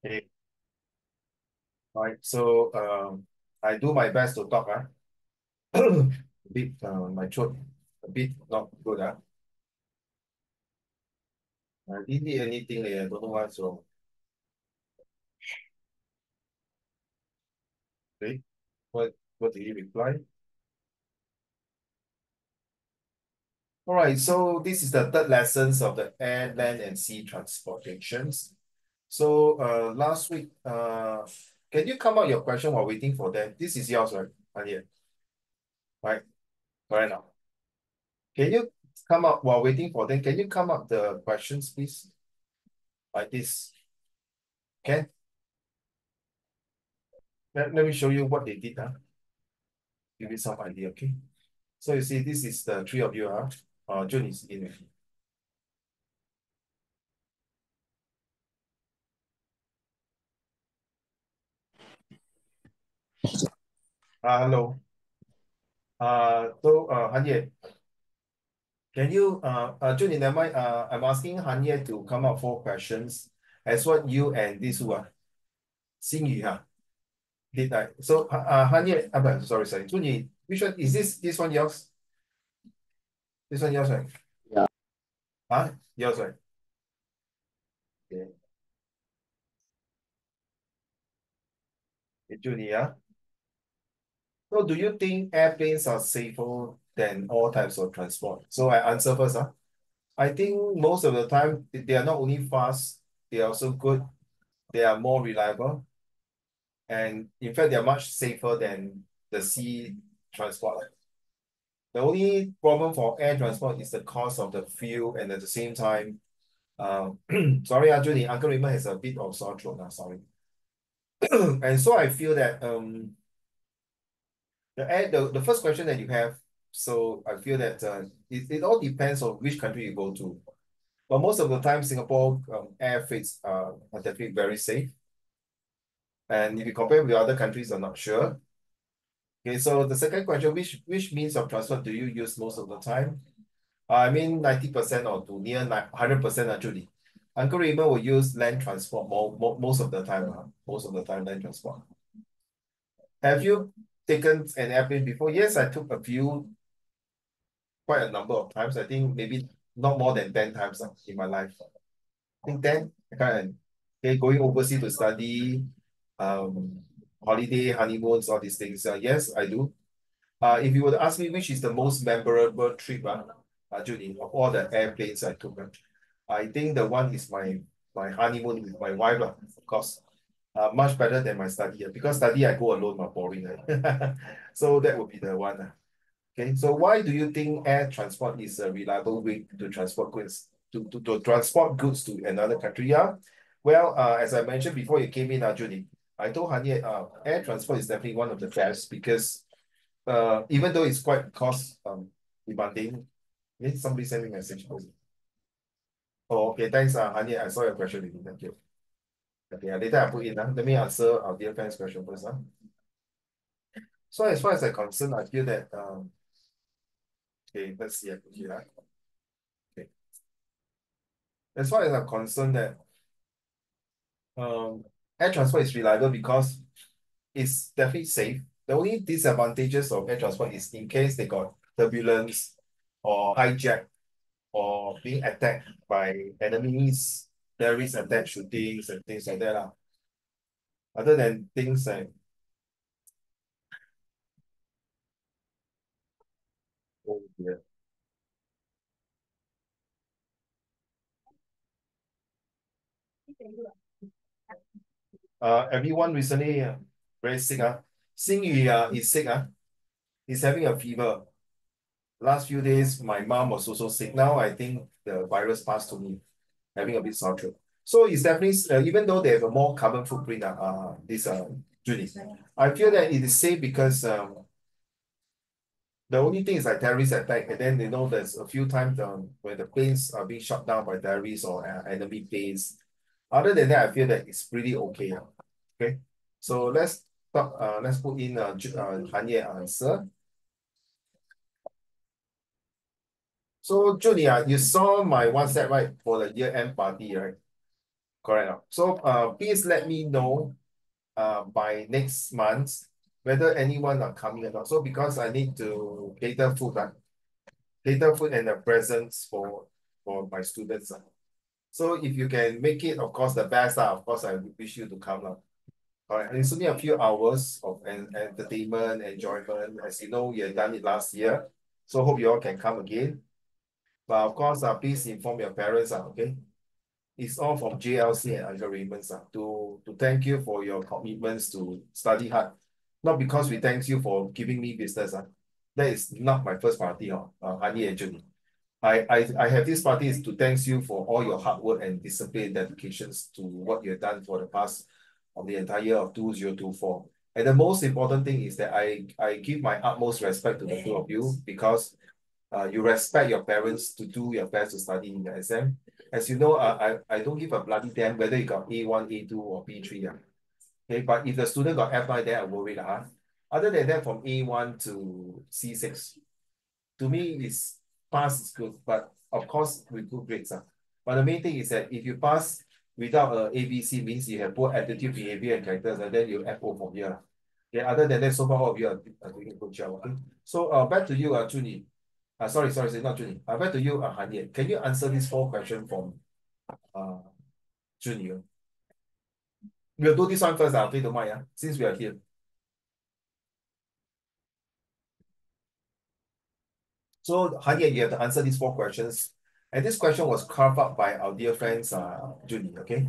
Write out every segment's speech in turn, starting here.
Okay, right. So I do my best to talk. A bit my throat a bit not good. I didn't eat anything. I don't know what's wrong. Okay. What did he reply? All right. So this is the third lessons of the air, land, and sea transportations. So last week, can you come out your question while waiting for them? This is yours, right? Anya, right? Right now. Can you come up while waiting for them? Can you come up the questions, please? Like this. Can let me show you what they did. Give you some idea, okay? So you see, this is the three of you. June is in with you. Hello. Hanye, can you, June, never mind. I'm asking Hanye to come up 4 questions as what you and this who are Xingyu, did I? So, Hanye, but sorry, June, which one is this one yours? This one yours, right? Yeah. Yours, right? Okay. June, yeah. So, do you think airplanes are safer than all types of transport? So, I answer first. I think most of the time they are not only fast, they are also good, they are more reliable, and in fact, they are much safer than the sea transport. The only problem for air transport is the cost of the fuel, and at the same time, sorry, Arjun, Uncle Raymond has a bit of sore throat now, sorry. And so I feel that the first question that you have, so I feel that it all depends on which country you go to. But most of the time, Singapore air freights are definitely very safe. And if you compare with other countries, I'm not sure. Okay, so the second question, which means of transport do you use most of the time? I mean, 90% or to near 100% actually. Uncle Raymond will use land transport most of the time. Most of the time, land transport. Have you taken an airplane before? Yes, I took a few, quite a number of times. I think maybe not more than 10 times in my life. I think 10. I can't. Okay, going overseas to study, um, holiday, honeymoons, all these things. Yes, I do. If you were to ask me which is the most memorable trip, Judy, of all the airplanes I took, I think the one is my honeymoon with my wife, of course. Much better than my study, because study I go alone, boring. So that would be the one. Okay, so why do you think air transport is a reliable way to transport goods to transport goods to another country? Yeah, well, as I mentioned before you came in, Judy, I told Hanye, air transport is definitely one of the best because even though it's quite cost demanding. Somebody sent me a message. Oh, okay, thanks, Hani. I saw your question already. Thank you. Okay, later I put in. Let me answer our dear friend's question first. So as far as I'm concerned, I feel that okay, let's see. I put here. Okay. As far as I'm concerned that um air transport is reliable because it's definitely safe. The only disadvantages of air transport is in case they got turbulence or hijack or being attacked by enemies, terrorist attack shootings and things like that. Other than things like oh dear. Everyone recently very sick. Xingyu is sick. He's having a fever. Last few days, my mom was also sick. Now I think the virus passed to me, having a bit sore throat. So it's definitely, even though they have a more carbon footprint, this Judy, I feel that it is safe because the only thing is like terrorist attack, and then there's a few times when the planes are being shot down by terrorists or enemy planes. Other than that, I feel that it's pretty okay. Okay, so let's talk. Let's put in Hanye answer. So Julia, you saw my WhatsApp right for the year end party, right? Correct. So please let me know by next month whether anyone are coming or not. So because I need to cater food and the presents for my students. So if you can make it, of course, the best. Of course, I wish you to come. All right. And it's only a few hours of entertainment, enjoyment. As you know, you have done it last year. So hope you all can come again. But of course, please inform your parents. Okay. It's all from JLC and Uncle Raymond's to thank you for your commitments to study hard. Not because we thank you for giving me business. That is not my first party, Honey and Junie. I have this party is to thank you for all your hard work and discipline dedications to what you have done for the past of the entire year of 2024. And the most important thing is that I give my utmost respect to the two of you because you respect your parents to do your best to study in the exam. As you know, I don't give a bloody damn whether you got A1, A2, or B3. Yeah. Okay, but if the student got F9, then I worry. Other than that, from A1 to C6, to me, it's pass is good, but of course with good grades. But the main thing is that if you pass without a ABC means you have poor attitude, behavior, and characters, and then you FO from here. Yeah, other than that, so far all of you are doing a good job. Okay? So back to you, Junie. Sorry, not Junie. Back to you, Han Ye. Can you answer these four questions from uh Junie? We'll do this one first, okay, don't mind, since we are here. So, Han Ye, you have to answer these four questions. And this question was carved up by our dear friends, Junie, okay?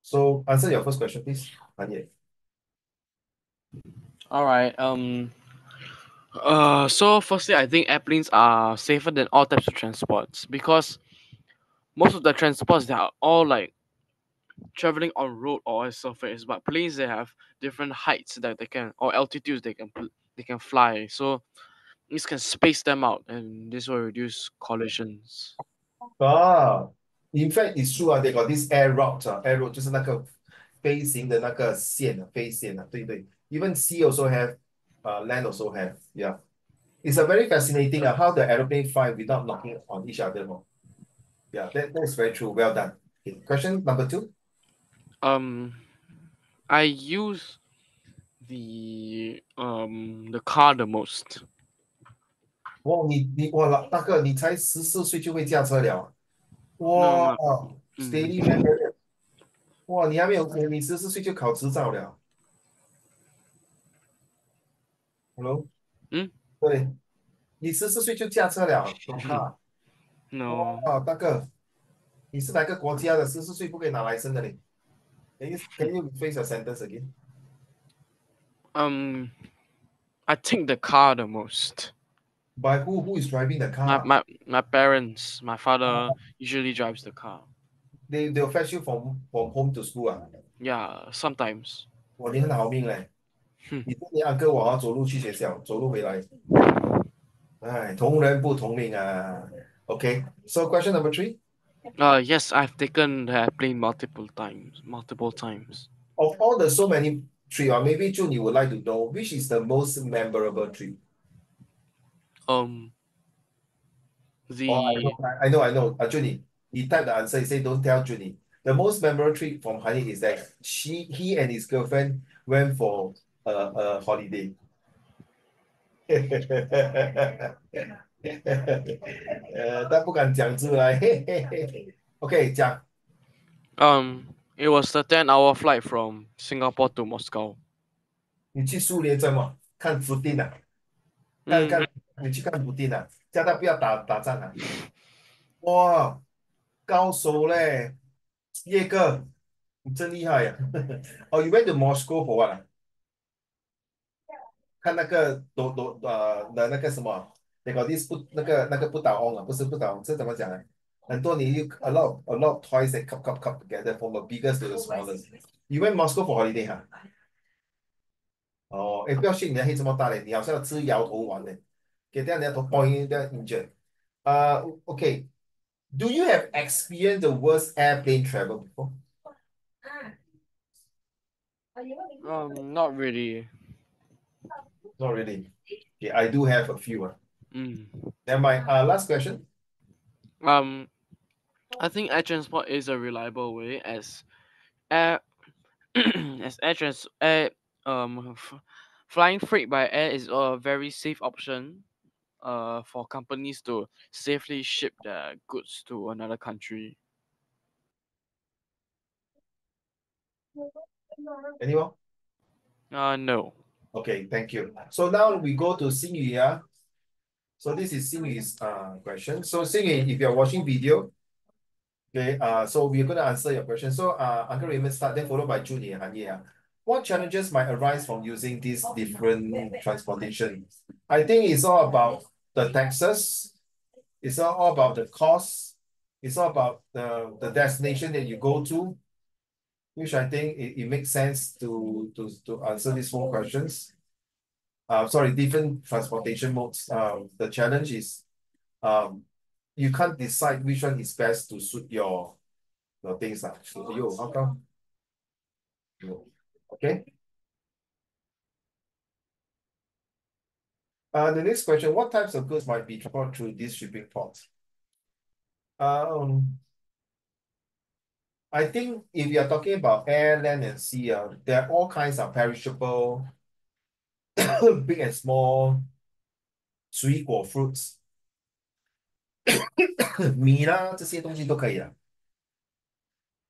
So answer your first question, please, Han Ye. All right. So firstly, I think airplanes are safer than all types of transports because most of the transports they are all like traveling on road or a surface, but planes they have different heights that they can or altitudes they can fly. So this can space them out, and this will reduce collisions. Ah, in fact, it's true they got this air route air route 就是那个飞行的那个线飞线对对。Even sea also have, land also have. Yeah, it's a very fascinating how the aeroplane fly without knocking on each other. Yeah, that's very true. Well done. Okay, question number two. Um, I use the car the most. 哇，大哥，你才14岁就会驾车了，No, 哇，steady man，mm, 哇，你还没有，你14岁就考执照了，Hello，mm? 对，你14岁就驾车了，懂卡？No.哇，大哥，你是哪个国家的？14岁不可以拿来生的你？Can you rephrase your sentence again? Um, I think the car the most. By who is driving the My car? my my parents, my father Ah, usually drives the car. they'll fetch you from home to school 啊？Yeah, sometimes. 哇，你很好命嘞！你说你阿哥我要走路去学校，走路回来，哎，同人不同命啊。Okay, so question number three. Yes, I've taken the airplane multiple times. Multiple times. Of all the so many trip, or maybe June, you would like to know which is the most memorable trip? Um, Oh, the I know. Junie, he typed the answer. He said, "Don't tell Junie." The most memorable trip from Honey is that he and his girlfriend went for a holiday. 但不敢讲出来。OK，讲 it was a 10-hour flight from Singapore to Moscow. 你去苏联怎么看福定啊？看 Mm, 看你去看福定啊，叫他不要打仗啊！哇，高手嘞，叶哥，你真厉害呀、哦，you went to Moscow for what 看那个的那个什么，they got this 那个不倒翁不是不倒翁，这怎么讲呢？很多你 a lot of toys that come together from the biggest to the smallest. You went Moscow for holiday 哦，哎，不要信你的黑这么大嘞，你好像吃摇头丸嘞，给掉你的头 point 掉 injured. Okay. Do you have experienced the worst airplane travel before? not really. Not really. Okay, I do have a few. Mm. Then my last question. Um, I think air transport is a reliable way as air as air flying freight by air is a very safe option for companies to safely ship their goods to another country. Anyone? No. Okay, thank you. So now we go to Xingyu, yeah. So this is Xingyu's question. So Xingyu, if you're watching video, okay, so we're going to answer your question. So Uncle Raymond start, then followed by Julie and Hanye. What challenges might arise from using these different transportation? I think it's all about the taxes. It's all about the cost. It's all about the destination that you go to, which I think it makes sense to answer these four questions. Sorry, different transportation modes. The challenge is um, you can't decide which one is best to suit your things. So, yo, how come? Okay. The next question, what types of goods might be transported through these shipping ports? Um, I think if you're talking about air, land, and sea, there are all kinds of perishable, big and small, 水果 fruits, 米啦，这些东西都可以啊。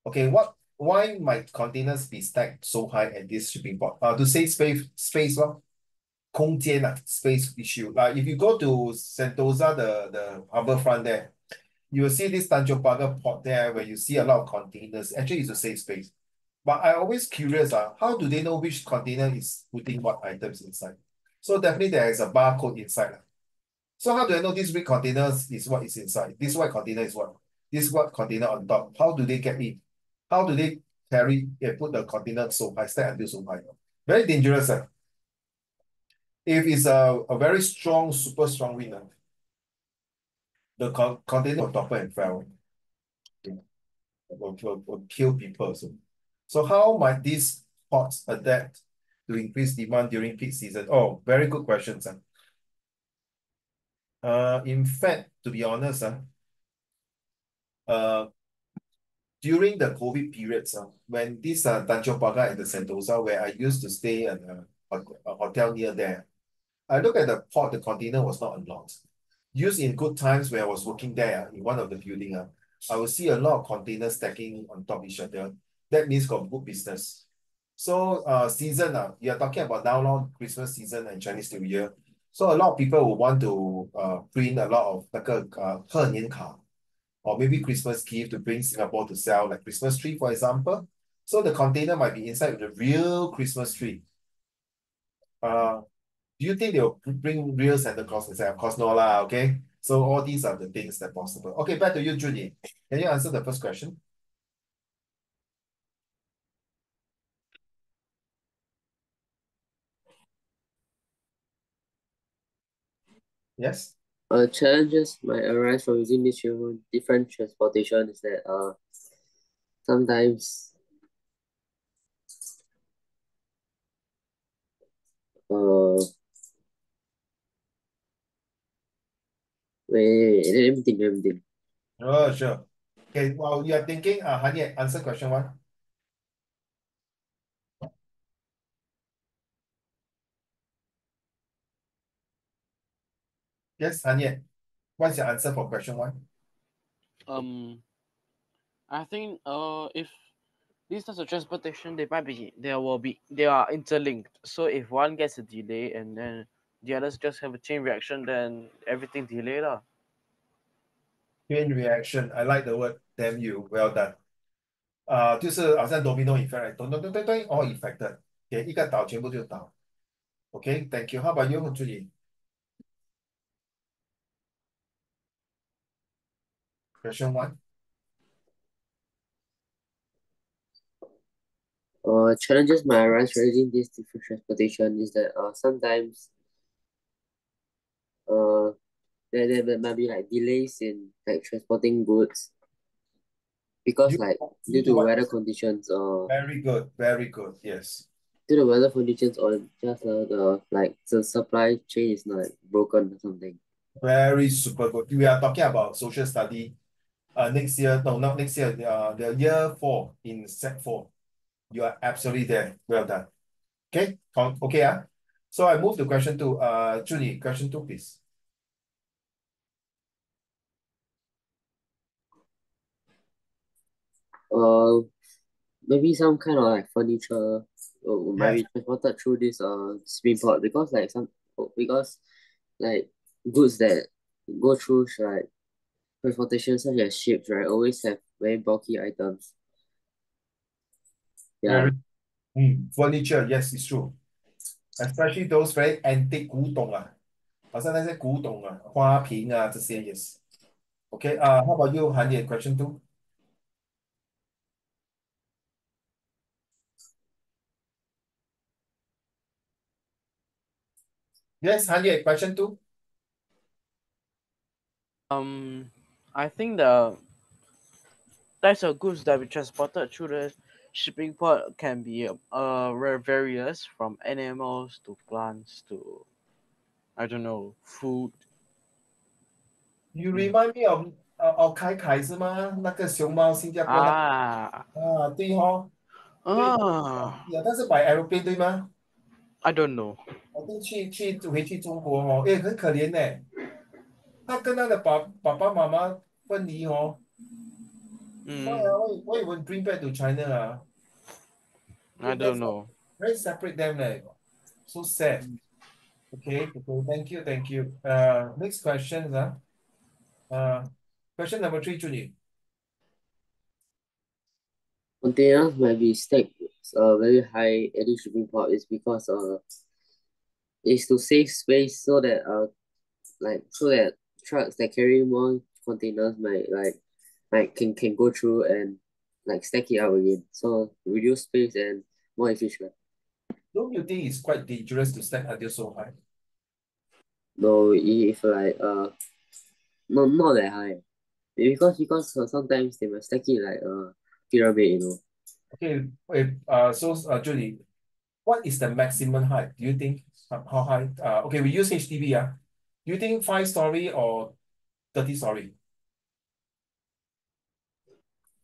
Okay, why might containers be stacked so high at this shipping port? To save space, 空间 space issue. Like if you go to Sentosa, the harbor front there, you will see this Tanjong Pagar port there where you see a lot of containers. Actually, it's to save space. But I always curious, how do they know which container is putting what items inside? So definitely there is a barcode inside. So how do I know this big containers is what is inside? This white container is what? This white container on top. How do they get in? How do they carry put the container so high, stack until so high? Very dangerous. If it's a very strong, super strong wind, the container will topple and fell. Will kill people. So how might these ports adapt to increase demand during peak season? Oh, very good questions. In fact, to be honest, uh, during the COVID periods, when this Tanjong Pagar and the Sentosa, where I used to stay at a hotel near there, I look at the port, the container was not unlocked. Used in good times where I was working there in one of the building, I will see a lot of containers stacking on top of each other. That means got good business. So season, you are talking about now long Christmas season and Chinese New Year. So a lot of people will want to print a lot of 贺年卡 or maybe Christmas gift to bring Singapore to sell, like Christmas tree, for example. So the container might be inside with the real Christmas tree. Uh, do you think they'll bring real Santa Claus inside? Of course, no lah, okay? So all these are the things that possible. Okay, back to you, Judy. Can you answer the first question? Yes? Challenges might arise from using this different transportation is that sometimes uh wait, let me think. Oh, sure. Okay, while you are thinking, Hani, answer question one. Yes, Hani, what's your answer for question one? Um, I think if these types of transportation they are interlinked. So if one gets a delay and then the others just have a chain reaction, then everything delay lah. Chain reaction, I like the word damn you, well done. 就是好像 domino effect，咚咚咚咚咚，all affected。OK，一个倒全部就倒。OK，thank you。How about you, Judy? Question one. Challenges might arise from using this different transportation is that sometimes uh there might be like delays in like transporting goods because like Due due to to what? weather conditions Very good, very good. Yes. due to weather conditions or just the like the supply chain is not broken or something. Very super good. We are talking about social study. Next year, no, not next year, the year 4 in Sec 4. You are absolutely there. Well done. Okay, okay. So I move to question 2. Julie, question 2, please. Uh, Maybe some kind of like furniture might Yes, be transported through this shipping port because because like goods that go through like transportation such as ships, right, always have very bulky items. Yeah. very. Furniture, yes, it's true. Especially those very antique 古董啊，好像那些古董啊、花瓶啊这些也是。Okay, how about you, Hanye? Question 2. Yes, Hanye, question 2. I think the types of goods that be transported through the shipping port can be various from animals to plants to I don't know food. You Mm. remind me of 凯凯是吗？那个熊猫新加坡那个Ah, 对哦，对呀，但是 by aeroplane 对吗？I don't know. 我都回去中国哦，诶，很可怜呢。他跟他的爸爸妈妈分离哦。Why Mm, why you won't bring back to China I don't That's know. very separate them So sad. Okay, thank you. Next question, Uh, question number 3, Julie. Containers might be stacked very high at the shipping port is because is to save space so that so that trucks that carry more containers can go through and like stack it up again. So reduce space and more efficient. Don't you think it's quite dangerous to stack until so high? Though if not that high. Because sometimes they must stack it like a pyramid. Okay, Julie, what is the maximum height? Do you think how high? Okay, we use HDB. Do you think 5 story or 30 story?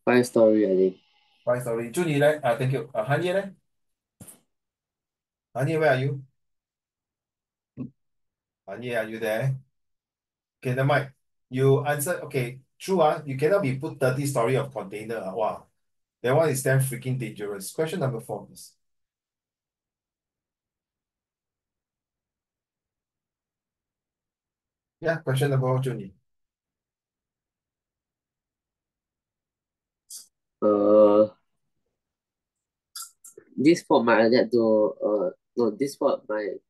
5 story, I think. 5 story. Julie, thank you. Hanye, Hanye, where are you? Hanye, are you there? Okay, the mic. You answer. Okay, true. You cannot be put 30 story of container. Wow, that one is damn freaking dangerous. Question number 4, please. Yeah, question number 4, Julie. Uh, this sport might adapt to no, this sport might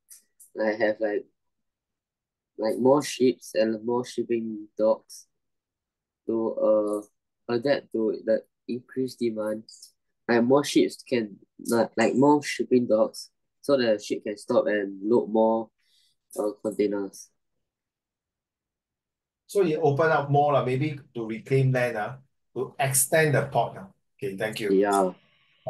like have like more ships and more shipping docks to adapt to the increased demand. Like more ships can like more shipping docks so the ship can stop and load more containers. So you open up more, maybe to reclaim land, to extend the port. Okay, thank you. Yeah.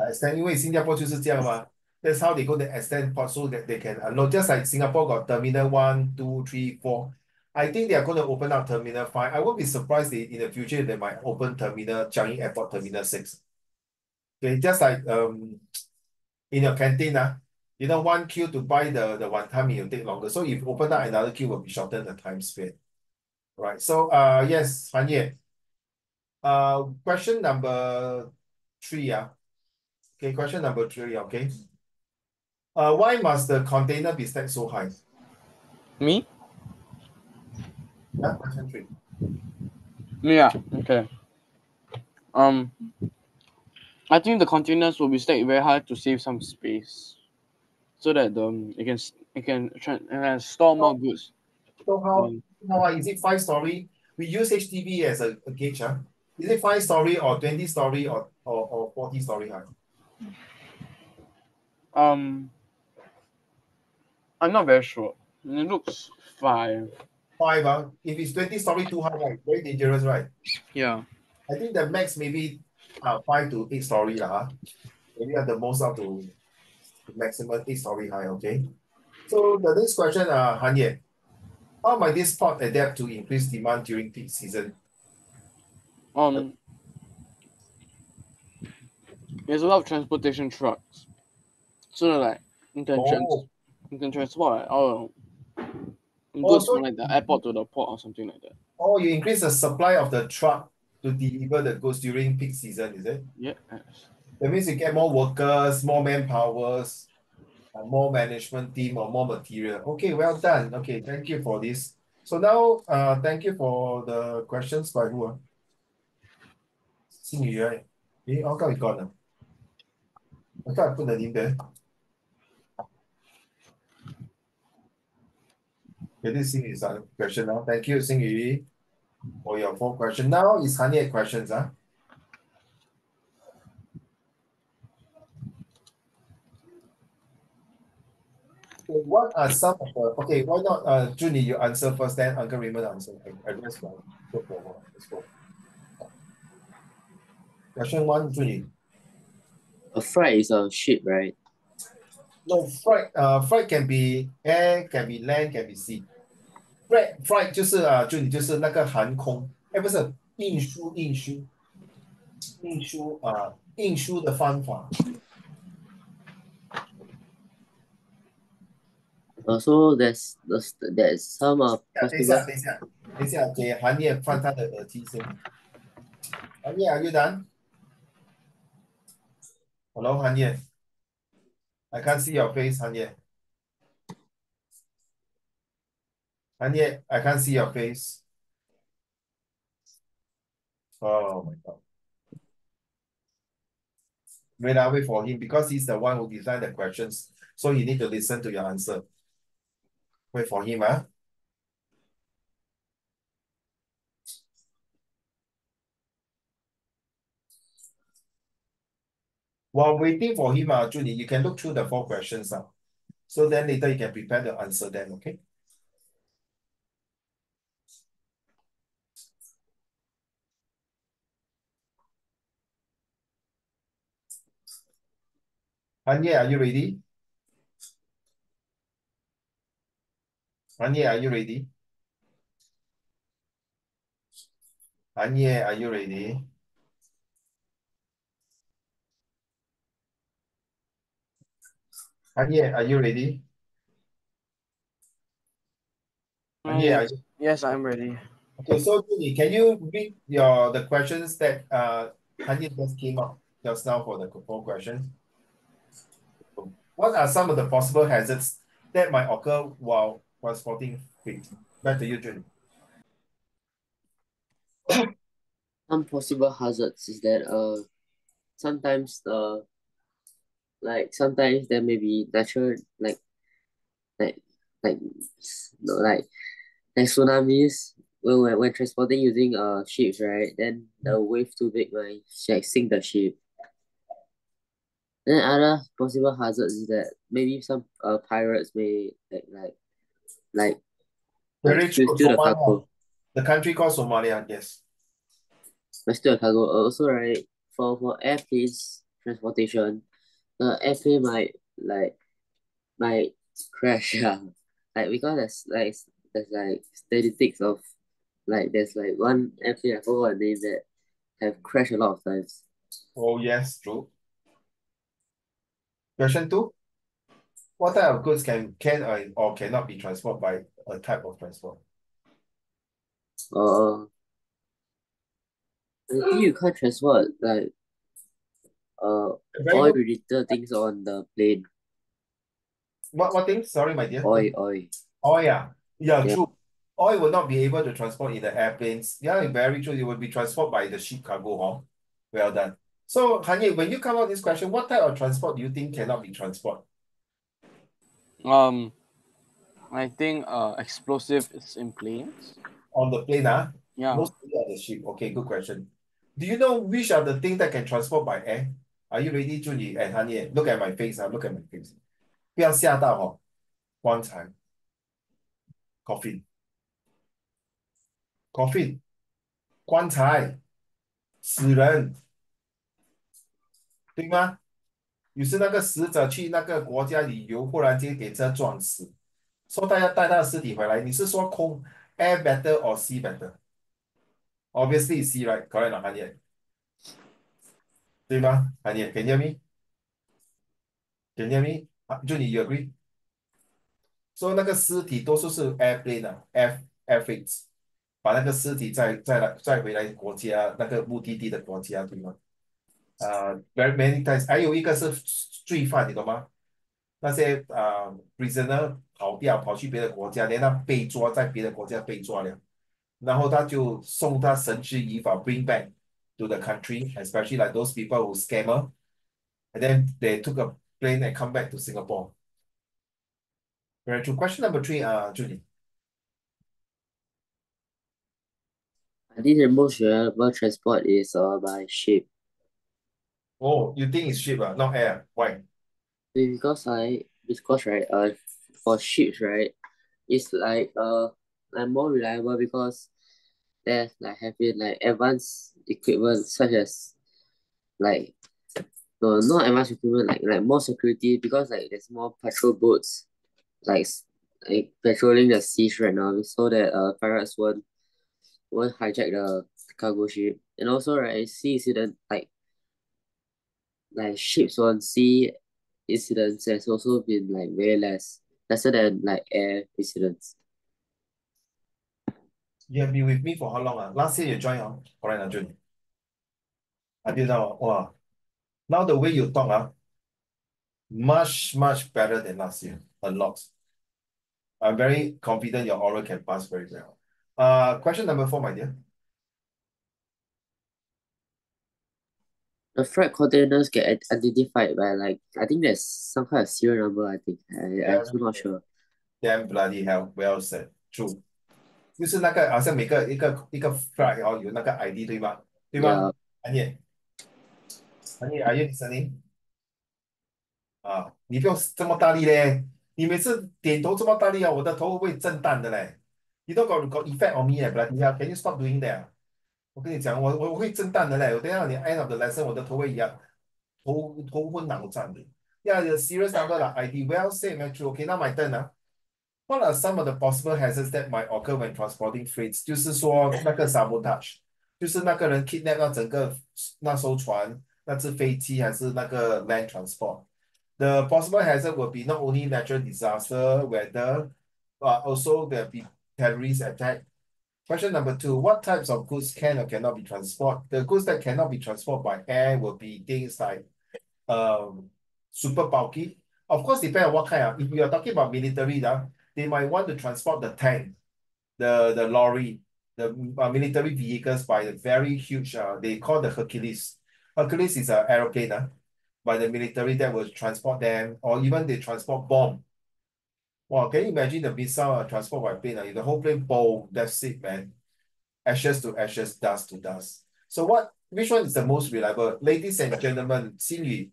Extend, 因为新加坡就是这样嘛。That's how they go to extend port so that they can unload. Just like Singapore got terminal 1, 2, 3, 4. I think they are going to open up terminal 5. I won't be surprised in the future they might open terminal Changi Airport terminal 6. Okay, just like in your canteen, one queue to buy the one time it will take longer. So if open up another queue will be shorten the time span. Right. So yes, Hanye. Question number 3, Okay, question number 3, okay. Why must the container be stacked so high? Me? Yeah, question 3. Yeah. Okay. Um, I think the containers will be stacked very high to save some space, so that it can store more So, goods. so Then how is it 5 story? We use HDB as a gauge, Is it 5 story or 20 story or 40 story high? um, I'm not very sure. It looks fine. 5, if it's 20 story too high, right? Very dangerous, right? Yeah. I think the max maybe 5 to 8 story lah, maybe at the most up to maximum 8 story high, okay? So the next question, Hanye, how might this port adapt to increased demand during peak season? there's a lot of transportation trucks. So like Oh, you can transport like, all goods also, from like the airport to the port or something like that. oh, you increase the supply of the truck to deliver the goods during peak season, is it? Yeah. Yes. That means you get more workers, more manpowers, more management team or more material. Okay, well done. Okay, thank you for this. So now, thank you for the questions by who? Xin Yu, right? How come it gone? I thought I put the name there. Okay, this Xin Yu's question now. Thank you, Xin Yu, for your 4 questions. Now is 100 questions. Okay, what are some of the, okay, why not, Junie, you answer first, then Uncle Raymond answer. I guess, well, go for one. Let's go. Question one, Junie. A freight is a ship, right? No, flight can be air, can be land, can be sea. Flight 就是就是那个航空，哎，不是运输的方法。So there's some possible. 等一下，给韩业放他的耳机先。韩业，Are you done? Hello，韩业，I can't see your face，韩业，韩业，I can't see your face。Oh my God. Wait for him because he's the one who designed the questions. So you need to listen to your answer. Wait for him, ah. While waiting for him, Junie, you can look through the 4 questions. So then later you can prepare the answer then, okay? Anye, are you ready? Anye, are you ready? Anye, are you ready? Anye, are you ready? Anye, are Yes. you? Yes, I'm ready. Okay, so Junie, can you read the questions that Anye just came up just now for the 4 questions? What are some of the possible hazards that might occur while transporting freight? Back to you, Junie. Some possible hazards is that sometimes sometimes there may be natural like like no, like tsunamis when transporting using ships, right? Then the wave too big might like sink the ship. Then other possible hazards is that maybe some pirates may like Very true. steal the Somalia, cargo. the country called Somalia, yes. Steal the cargo. Also, right, for airplanes transportation, the airplane might crash. Yeah. Like because there's statistics of there's like one airplane I forgot what name that have crashed a lot of times. Oh, yes, true. Question two, what type of goods can or cannot be transported by a type of transport? Uh, I think you can't transport uh Very oil good. related things on the plane. What thing? Sorry, my dear. Oil. Oil, yeah. Yeah, Yeah. true. Oil will not be able to transport in the airplanes. Yeah, very true. It will be transported by the ship cargo, huh? Well done. So, Hanye, when you come out this question, what type of transport do you think cannot be transported? I think explosive is in planes. On the plane, Yeah. mostly on the ship. Okay, good question. Do you know which are the things that can transport by air? Are you ready, Junie and Hanye? Look at my face, look at my face. 不要吓到哦，棺材 coffin coffin 棺材死人，对吗？于是那个死者去那个国家旅游，忽然间给车撞死，说他要带他的尸体回来。你是说空 air better or sea better？ Obviously C, right? Correct 吗？韩业，对吗？韩业，Can you hear me? Can you hear me? 啊，就你 you agree？所以那个尸体多数是 airplane 啊，air freight，把那个尸体再回来国家那个目的地的国家，对吗？very many times，还有一个是罪犯，你懂吗？那些prisoner 跑掉，跑去别的国家，连他被抓，在别的国家被抓了，然后他就送他绳之以法，bring back to the country, especially like those people who scammer, and then they took a plane and come back to Singapore. Very true. Question number three, Judy. I think the most reliable transport is by ship. Oh, you think it's ship, not air? Why? Because right for ships right it's like more reliable because there's like having like advanced equipment such as like no not advanced equipment like more security because like there's more patrol boats like like patrolling the seas right now so that pirates won't hijack the cargo ship and also right sea incident like ships on sea incidents has also been like way lesser than like air incidents. You have been with me for how long? Last year you joined, correct, Judy? Until now, wow. Now the way you talk, much better than last year. A lot. I'm very confident your oral can pass very well. Question number four, my dear. The freight containers get identified by like I think there's some kind of serial number. I think I Damn, also not sure. damn bloody hell. Well said. True. 就是那个好像每个一个 flag 有那个 ID 对吗？对吗？Yeah, 安妮，Are you listening？你不用这么大力嘞，你每次点头这么大力我的头会震荡的嘞。You don't got effect on me bloody hell. Can you stop doing that？我跟你讲，我会震荡的嘞。我等一下你 end of the lesson，我的头会痒，头昏脑胀的。Yeah, the serious number 啦，ID well said, Matthew. Okay, now my turn What are some of the possible hazards that might occur when transporting freights？就是说那个 sabotage，就是那个人 kidnap 那整个那艘船、那只飞机还是那个 land transport。The possible hazard will be not only natural disaster, weather, but also there will be terrorist attack. Question number two, what types of goods can or cannot be transported? The goods that cannot be transported by air will be things like um, super bulky. Of course, depend on what kind of. If you are talking about military, they might want to transport the tank, the lorry, the military vehicles by the very huge. They call the Hercules. Hercules is an aeroplane, by the military that will transport them, or even they transport bomb. Wow, can you imagine the missile transport by plane? If the whole plane boom, that's it, man. Ashes to ashes, dust to dust. So what? Which one is the most reliable? Ladies and gentlemen, Xinyu,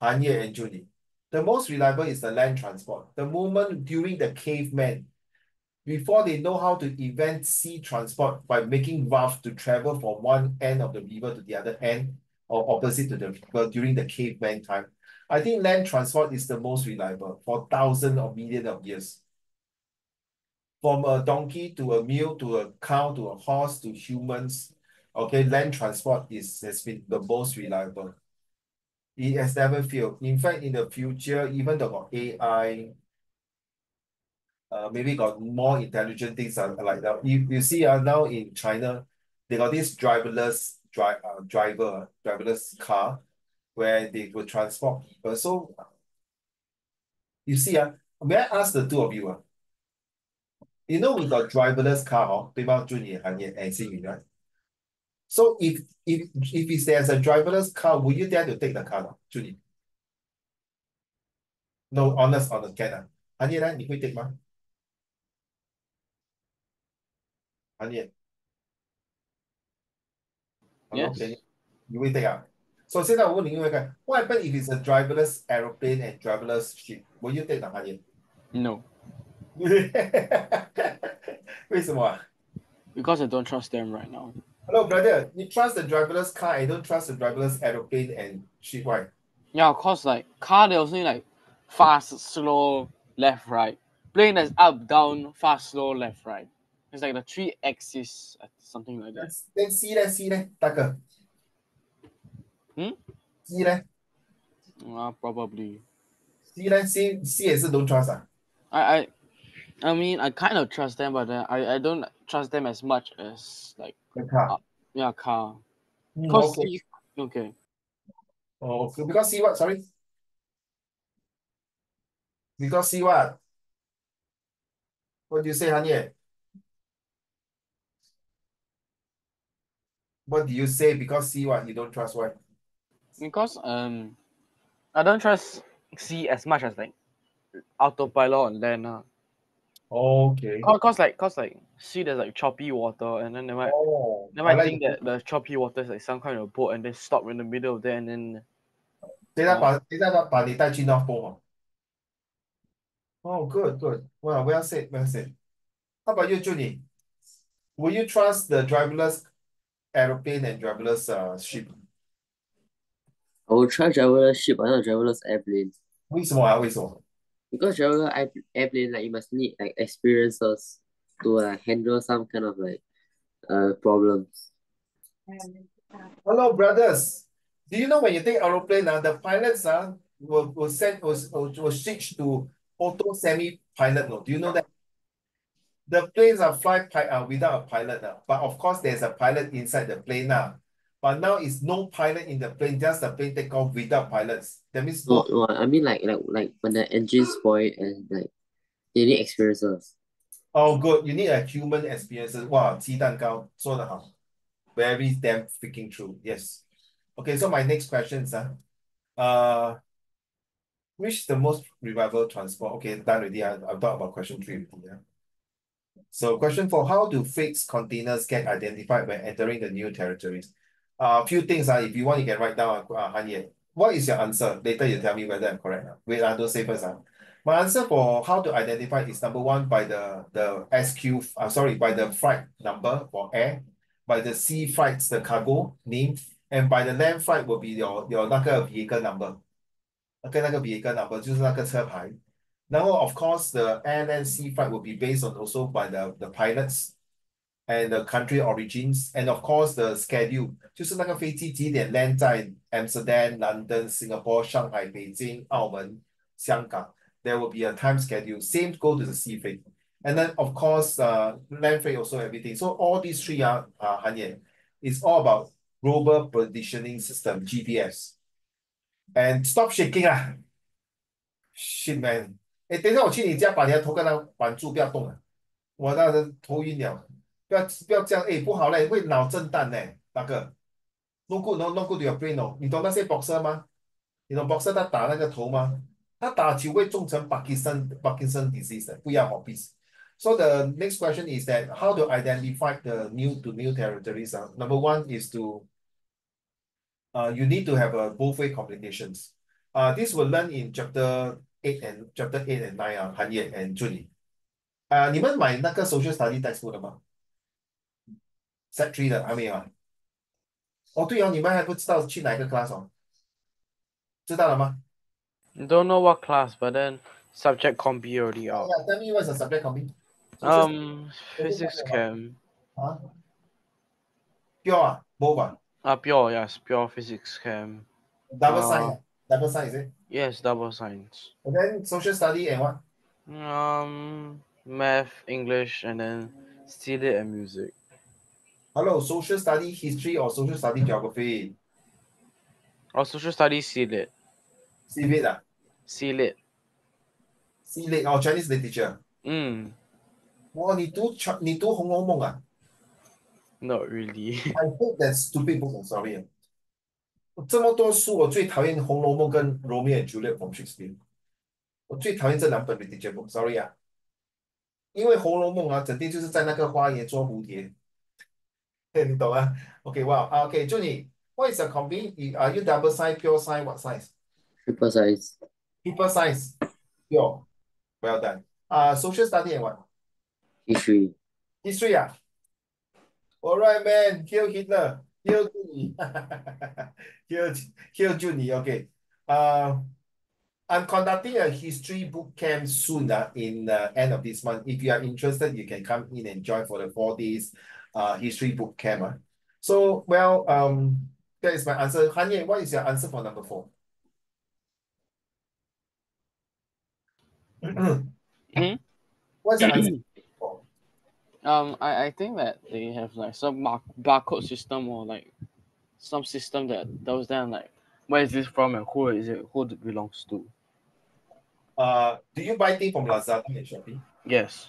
Han Ye and Judy. The most reliable is the land transport. The moment during the caveman, before they know how to invent sea transport by making raft to travel from one end of the river to the other end or opposite to the river during the caveman time, I think land transport is the most reliable for thousands or millions of years. From a donkey to a mule to a cow to a horse to humans, okay, land transport has been the most reliable. It has never failed. In fact, in the future, even though AI, maybe got more intelligent things like that. You see now in China, they got this driverless car where they will transport people. So you see, may I ask the two of you, you know we got driverless car, 对吗？就你行业 and Xinyu, right? So if there's a driverless car, will you dare to take the car? 就你 No, honest, can 行业呢？你会 take 吗？行业 Hello, can Yes. you will take So 现在我问你另外一个 what happen if it's a driverless aeroplane and driverless ship? Will you take 行业 No. 为什么Because I don't trust them right now. Hello, brother. You trust the driverless car and don't trust the driverless aeroplane and ship, why? Yeah, of course, like car they also like fast, slow, left, right. Plane is up, down, fast, slow, left, right. It's like the three axis, something like that. Then C 呢？C 呢？大哥Hmm? ，C 呢 Probably. ？C 呢？C 也是 don't trust 啊。I I I mean I kind of trust them, but I don't trust them as much as like The car. yeah car. Cause Okay. okay. Oh, okay. Because C what? Sorry. Because C what? What do you say, Hanye? What do you say? Because C what? You don't trust what? Because I don't trust C as much as like autopilot on land. Okay. Cause like C there's like choppy water, and then Oh, they I might like think that the choppy water is like some kind of boat, and then stop in the middle of there, and then 呃 等一下把你带去 North Pole 哦。Oh, good, good. Well said, well said. How about you, Junie? Will you trust the driverless aeroplane and driverless ship? I will try driverless ship, but not driverless airplane. 为什么啊？为什么？Because airplane, like you must need like experiences to handle some kind of like problems. Hello, brothers. Do you know when you take aeroplane, the pilots will send will switch to auto semi pilot? No, do you know that the planes are without a pilot now? But of course, there's a pilot inside the plane now. But now it's no pilot in the plane, just the plane take off without pilots. That means No, no. no, I mean like when the engine spoil and like they need experiences. Oh, good. You need a human experiences. Wow, 鸡蛋糕说得好. Very damn freaking true. Yes. Okay, so my next question is which is the most reliable transport? Okay, done already. I've talked about question 3 already. Yeah. So question 4, how do freight containers get identified when entering the new territories? A few things, if you want, you can write down, Hanye. What is your answer? Later you tell me whether I'm correct. Wait, don't say first. My answer for how to identify is number one by the SQ, sorry, by the flight number for air, by the sea flights, the cargo name, and by the land flight will be your 那个 vehicle number. 那个 vehicle number 就是那个车牌。然后 of course the air land sea flight will be based on also by the pilots and the country origins and of course the schedule 就是那个飞机几点 land 在 Amsterdam, London, Singapore, Shanghai, Beijing, 澳门, 香港. There will be a time schedule. Same go to the sea freight. And then of course land freight also everything. So all these three Hanye, it's all about global positioning system, GPS. And stop shaking shit man. 等一下我去你家把你的头跟他绑住，不要动了。我那人头晕了。不要这样，不好嘞，会脑震荡呢，大哥。No good, no good to your brain 哦。你懂那些 boxer 吗？你懂 boxer 他打那个头吗？他打球会重成 Parkinson disease 的，不要好 please. So the next question is that how to identify the new to new territories? Number one is to you need to have a both way communications. This will learn in chapter 8 and 9韩业 and 助理. 你们买那个 social study textbook 了吗？ Set 3的还没有啊？哦，对哦，你们还不知道去哪个 class 哦？知道了吗？ don't know what class, but then subject comp already Yeah, out. yeah, tell me what's the subject coming. Social Physics study about chem. pure both Pure, yes, pure physics chem. double sign double sign is it? Yes, double science. And then social study and what? Math, English, and then study and music. Hello, social study history or social study geography? Or social studies CLIT. Civic CLIT. C-Lit or Chinese literature. 哇，你读《红楼梦》啊？I Not really. hate that stupid book. I'm sorry. 这么多书，我最讨厌《红楼梦》跟《Romeo and Juliet》from Shakespeare。我最讨厌这2本 literature book。Sorry 因为《红楼梦》整天就是在那个花园捉蝴蝶，你懂啊？OK，哇，OK，祝你。What is a combine? Are you double size, pure size, what size? Triple size. People size, pure. Well done. Social study and what? History. History. All right, man. Kill Hitler. Kill Junie. Kill Junie. Okay. Uh, I'm conducting a history boot camp soon in the end of this month. If you are interested, you can come in and join for the 4 days history boot camp. So, well, that is my answer. Hanye, what is your answer for number 4? Hmm? What's your answer for? I think that they have like some barcode system or like some system that tells them like where is this from and who is it, who it belongs to. Do you buy things from Lazada and Shopee? Yes.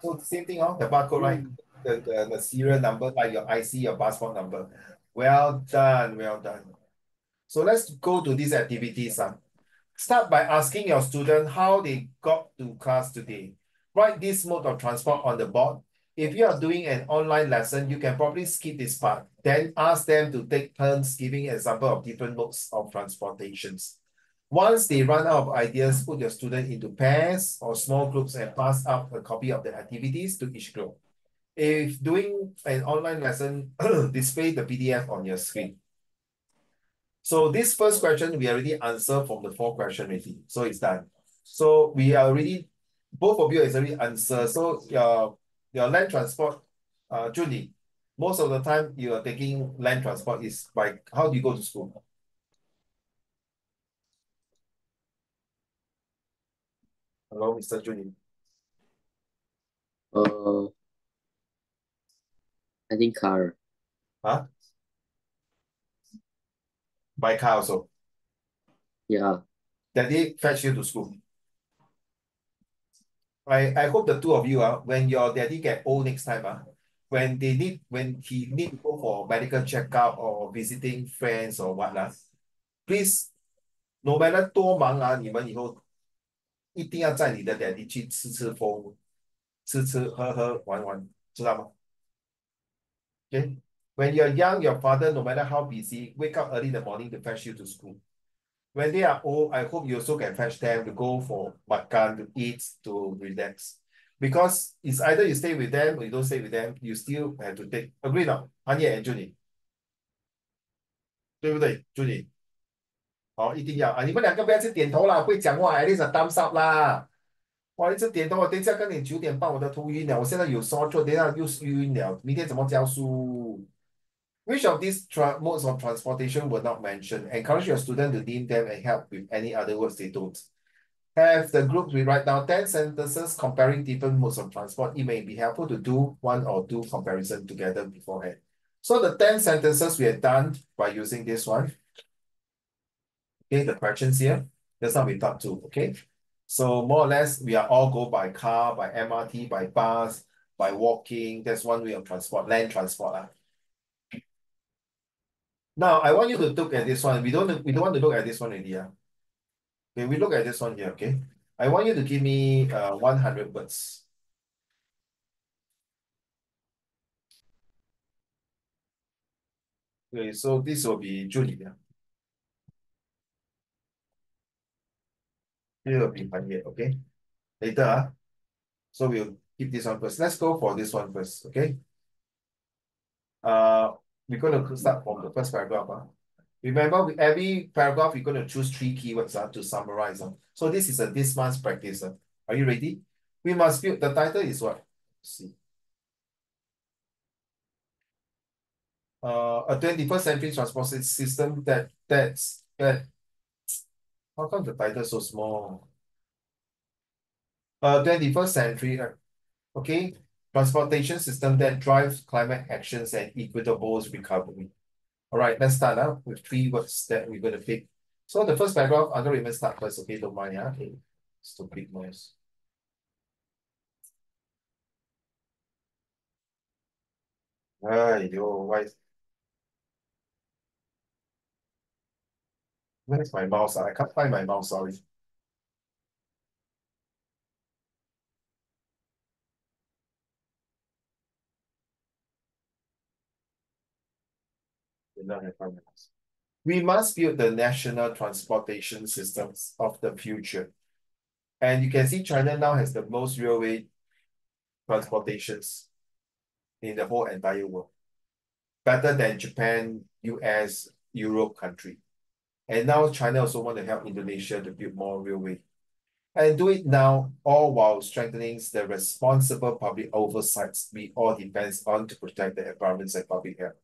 So the same thing, the barcode, right? The serial number, like your IC, your passport number. Well done, well done. So let's go to these activities. Start by asking your student how they got to class today. Write this mode of transport on the board. If you are doing an online lesson, you can probably skip this part. Then ask them to take turns giving example of different modes of transportations. Once they run out of ideas, put your student into pairs or small groups and pass out a copy of the activities to each group. If doing an online lesson, display the PDF on your screen. So this first question, we already answered from the 4 question already. So it's done. So we are already, both of you is already answered. So your land transport, Julie, most of the time you are taking land transport is by, how do you go to school? Hello, Mr. Julie. I think car. Huh? By car also. Yeah. Daddy fetch you to school. I hope the two of you, when your daddy get old next time, when he need to go for medical checkup or visiting friends or what, please no matter 多忙你们以后一定要载你的 daddy 去吃吃风，吃吃喝喝玩玩，知道吗？Okay. When you're young, your father, no matter how busy, wake up early in the morning to fetch you to school. When they are old, I hope you also can fetch them to go for makan, to eat, to relax. Because it's either you stay with them or you don't stay with them, you still have to take. Agree now, Anya and Junie, 对不对，Junie？好，一定要啊！你们两个不要去点头啦，会讲话，at least a thumbs up 啦。哇，一直点头，我等一下跟你9点半我的头晕了，我现在有 sore throat，等一下又是晕了，明天怎么教书？Which of these modes of transportation were not mentioned? Encourage your student to name them and help with any other words they don't. Have the group rewrite down 10 sentences comparing different modes of transport. It may be helpful to do 1 or 2 comparison together beforehand. So the 10 sentences we have done by using this one. Okay, the questions here. That's how we thought too. Okay. So more or less, we are all go by car, by MRT, by bus, by walking. That's one way of transport, land transport. Now I want you to look at this one. We don't want to look at this one already. Okay, we look at this one here, okay? I want you to give me 100 words. Okay, so this will be Julie. It will be Panya, okay? Later, so we'll keep this one first. Let's go for this one first, okay? Uh, we're going to start from the first paragraph. Remember, with every paragraph, we're going to choose 3 keywords to summarize. So this is this month's practice. Are you ready? We must build, the title is what? Let's see. A 21st century transport system that how come the title so small? 21st century, okay, transportation system that drives climate actions and equitable recovery. All right, let's start out with 3 words that we're going to pick. So the first paragraph, I'm going to even start first, okay, don't mind, okay. Stupid noise. Why? Where's my mouse? I can't find my mouse, sorry. We must build the national transportation systems of the future. And you can see China now has the most railway transportations in the whole entire world. Better than Japan, US, Europe country. And now China also want to help Indonesia to build more railway. And do it now, all while strengthening the responsible public oversights we all depends on to protect the environment and public health.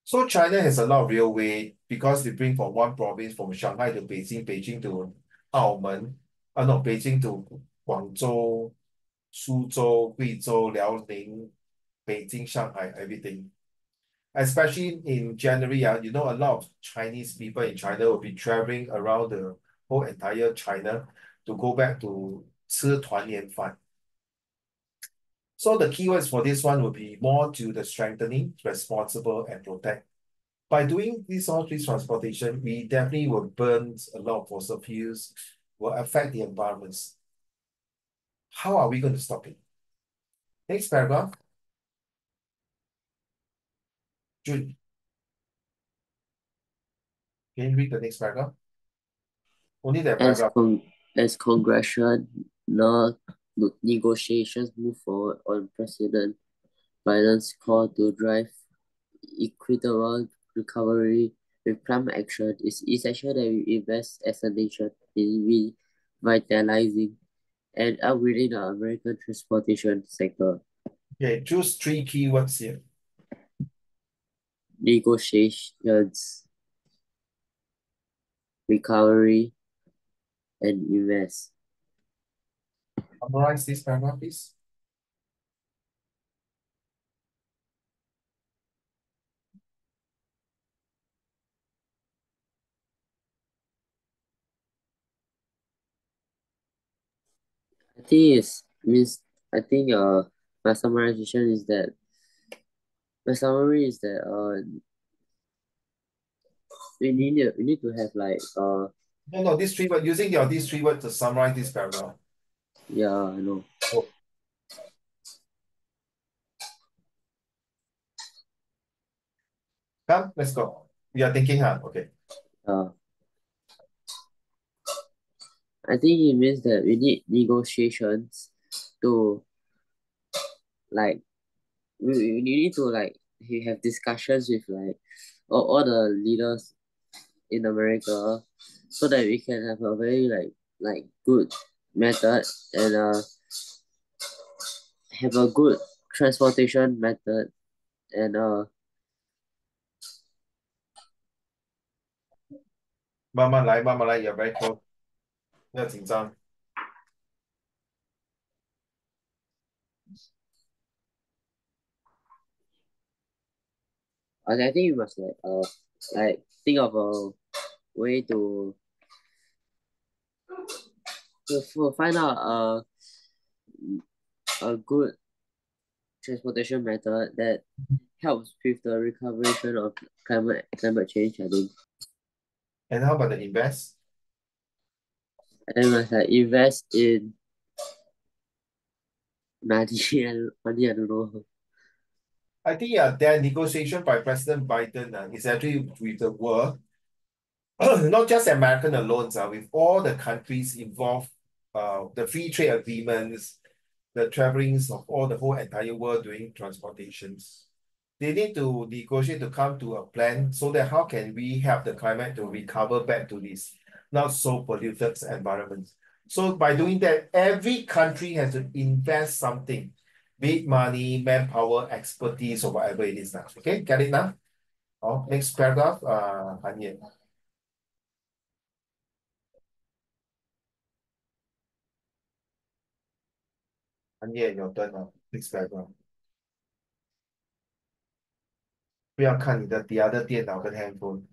So China has a lot of railway because they bring from one province from Shanghai to Beijing, Beijing to Aumen, no, Beijing to Guangzhou, Suzhou, Guizhou, Liaoning, Beijing, Shanghai, everything. Especially in January, a lot of Chinese people in China will be traveling around the whole entire China to go back to 吃团年饭. So the keywords for this one will be more to the strengthening, responsible, and protect. By doing this all three transportation, we definitely will burn a lot of fossil fuels, will affect the environments. How are we going to stop it? Next paragraph. June, can you read the next paragraph? Only that As paragraph. as congressional negotiations move forward on President Biden's call to drive equitable recovery with climate action, it's essential that we invest as a nation in revitalizing and upgrading the American transportation sector. Okay, choose three keywords here. Negotiations, recovery, and invest. Summarize this paragraph, please. I think it's means I think my summarization is that my summary is that we need to have like No, these three words, using these three words to summarize this paragraph. yeah, I know. Oh, come, let's go. We are thinking, huh? Okay. Uh, I think it means that we need negotiations to like we need to like have discussions with like all the leaders in America so that we can have a very like good method and have a good transportation method and 慢慢来, 慢慢来, you're very close. 不要紧张. I think we must like think of a way to find out a good transportation method that helps with the recovery of climate change, I think. And how about the invest? And we must like invest in money and money, I don't know. I think their negotiation by President Biden is actually with the world, not just American alone, with all the countries involved, the free trade agreements, the travelings of all the whole entire world doing transportations. They need to negotiate to come to a plan so that how can we help the climate to recover back to this not so polluted environment. So by doing that, every country has to invest something, be it money, manpower, expertise, or whatever it is now. Okay, get it now? Oh, next paragraph, Han Ye. Han Ye, your turn now. Next paragraph. 不要看你的 the other 电脑跟 handphone，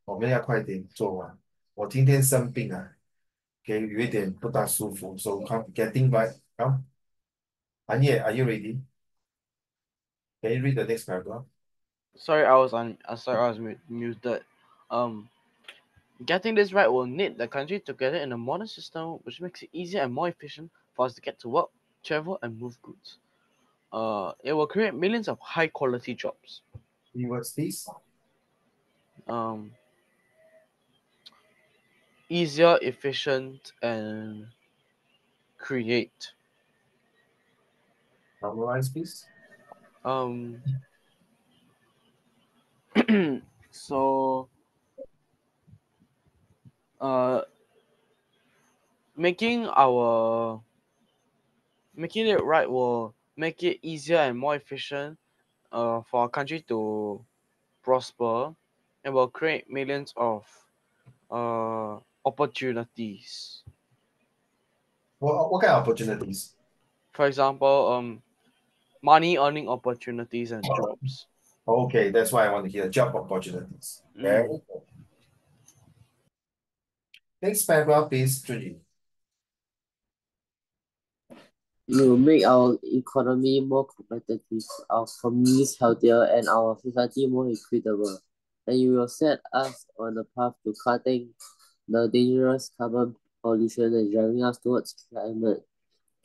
我们要快点做完。我今天生病有一点不大舒服，so come getting right now. 韩烨, are you ready? Can you read the next paragraph? Sorry, I was on. Sorry, I was muted. Um, Getting this right will knit the country together in a modern system, which makes it easier and more efficient for us to get to work, travel, and move goods. It will create millions of high-quality jobs. Keywords, please. Um, Easier, efficient, and create. Summarize, please. Um, so uh, making our making it right will make it easier and more efficient for our country to prosper, and will create millions of opportunities. What kind of opportunities? For example, money earning opportunities and jobs. Okay, that's why I want to hear job opportunities. Very Mm. good. Next paragraph, please, Judy. It will make our economy more competitive, our communities healthier, and our society more equitable. And you will set us on the path to cutting the dangerous carbon pollution and driving us towards climate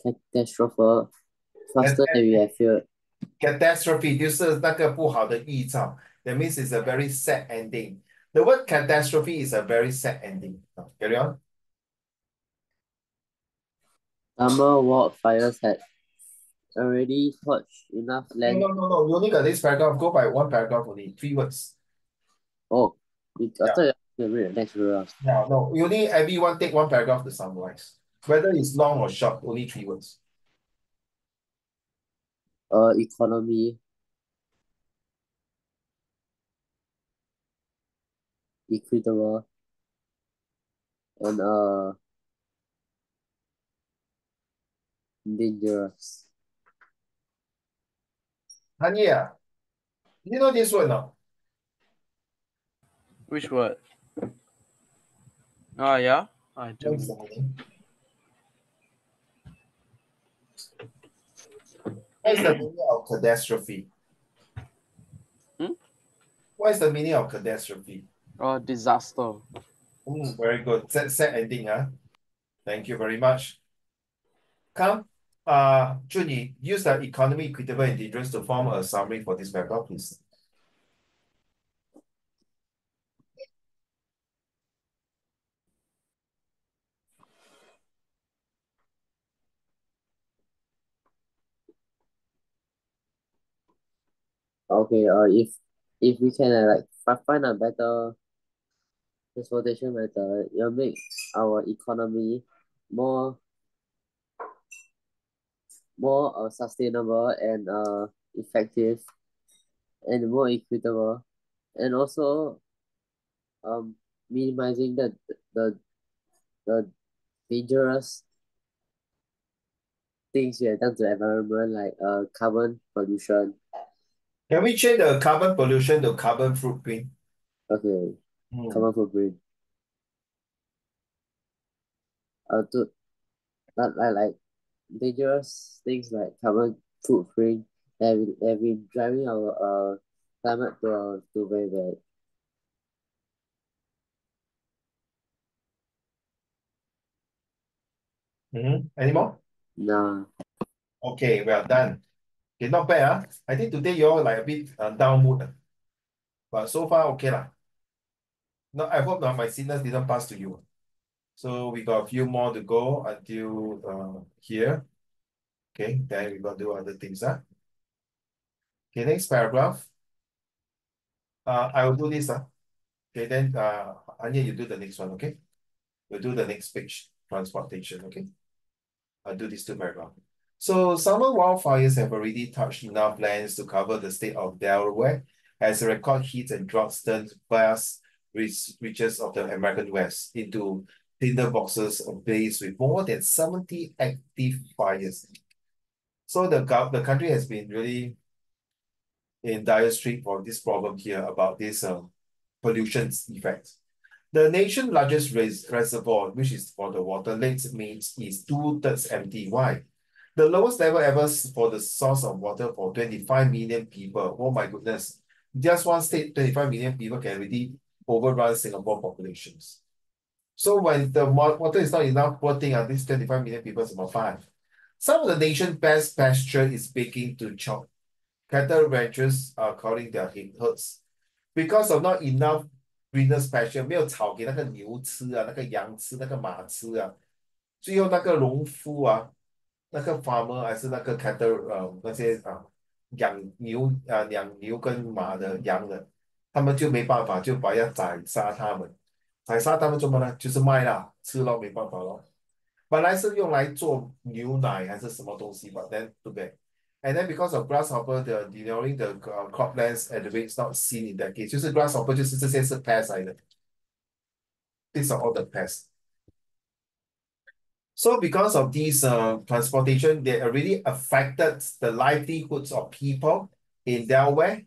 catastrophe And faster than we have feared. catastrophe 就是那个不好的预兆. That means it's a very sad ending. The word catastrophe is a very sad ending. Carry on. Summer wildfires had already torched enough No, land. no, no, no. You only got this paragraph. Go by one paragraph only. 3 words. Oh, I Yeah. thought you were going to read the next paragraph. Yeah, no. You only everyone take one paragraph to summarize. Whether it's long or short, only 3 words. Economy, equitable, and dangerous. Hanya, you know this word no? Which word? Ah, yeah, I What is do. the meaning? What is the meaning of catastrophe? Hmm? What is the meaning of catastrophe? Disaster. Very good. Sad ending, huh? Thank you very much. Come, Junyi, use the economy, equitable, and dangerous to form a summary for this paragraph, please. Okay, if we can like find a better transportation method, it'll make our economy more sustainable and effective and more equitable, and also minimizing the the dangerous things we have done to the environment, like carbon pollution. Can we change the carbon pollution to carbon footprint? Okay, Hmm. carbon footprint. To like dangerous things like carbon footprint have been driving our climate to very bad. Any more? Nah, Okay, we are done. Okay, not bad, huh? I think today you all like a bit down mood, but so far okay lah. No, I hope not my signals didn't pass to you. So we got a few more to go until here. Okay, then we got to do other things, huh? Okay, next paragraph. I will do this, huh? Okay, then Anya, you do the next one, okay? We'll do the next page, transportation, okay? I'll do these 2 paragraphs. So summer wildfires have already touched enough lands to cover the state of Delaware as record heat and droughts turned vast reaches of the American West into tinder boxes ablaze with more than 70 active fires. So the country has been really in dire strait for this problem here about this pollution effect. The nation's largest reservoir, which is for the water, Lakes Means, is 2/3 empty. Why? The lowest level ever for the source of water for 25 million people. Oh my goodness. Just one state, 25 million people can already overrun Singapore populations. So when the water is not enough, poor thing, these 25 million people survive. Some of the nation's best pasture is beginning to chop. Cattle ranchers are calling their herds because of not enough greener pasture，没有草给那个牛吃啊，那个羊吃，那个马吃啊。最后那个农夫啊，那个 farmer 还是那个 cattle 那些养牛跟马的羊的，他们就没办法，就把要宰杀他们，采砂他们做么呢？就是卖啦，吃咯，没办法咯。本来是用来做牛奶还是什么东西吧，then too bad. And then because of grasshopper, the denuding the croplands at the rates not seen in that case，就是 grasshopper 就是这些是 pests 来的，these are all the pests. So because of these transportation, they already affected the livelihoods of people in Delaware,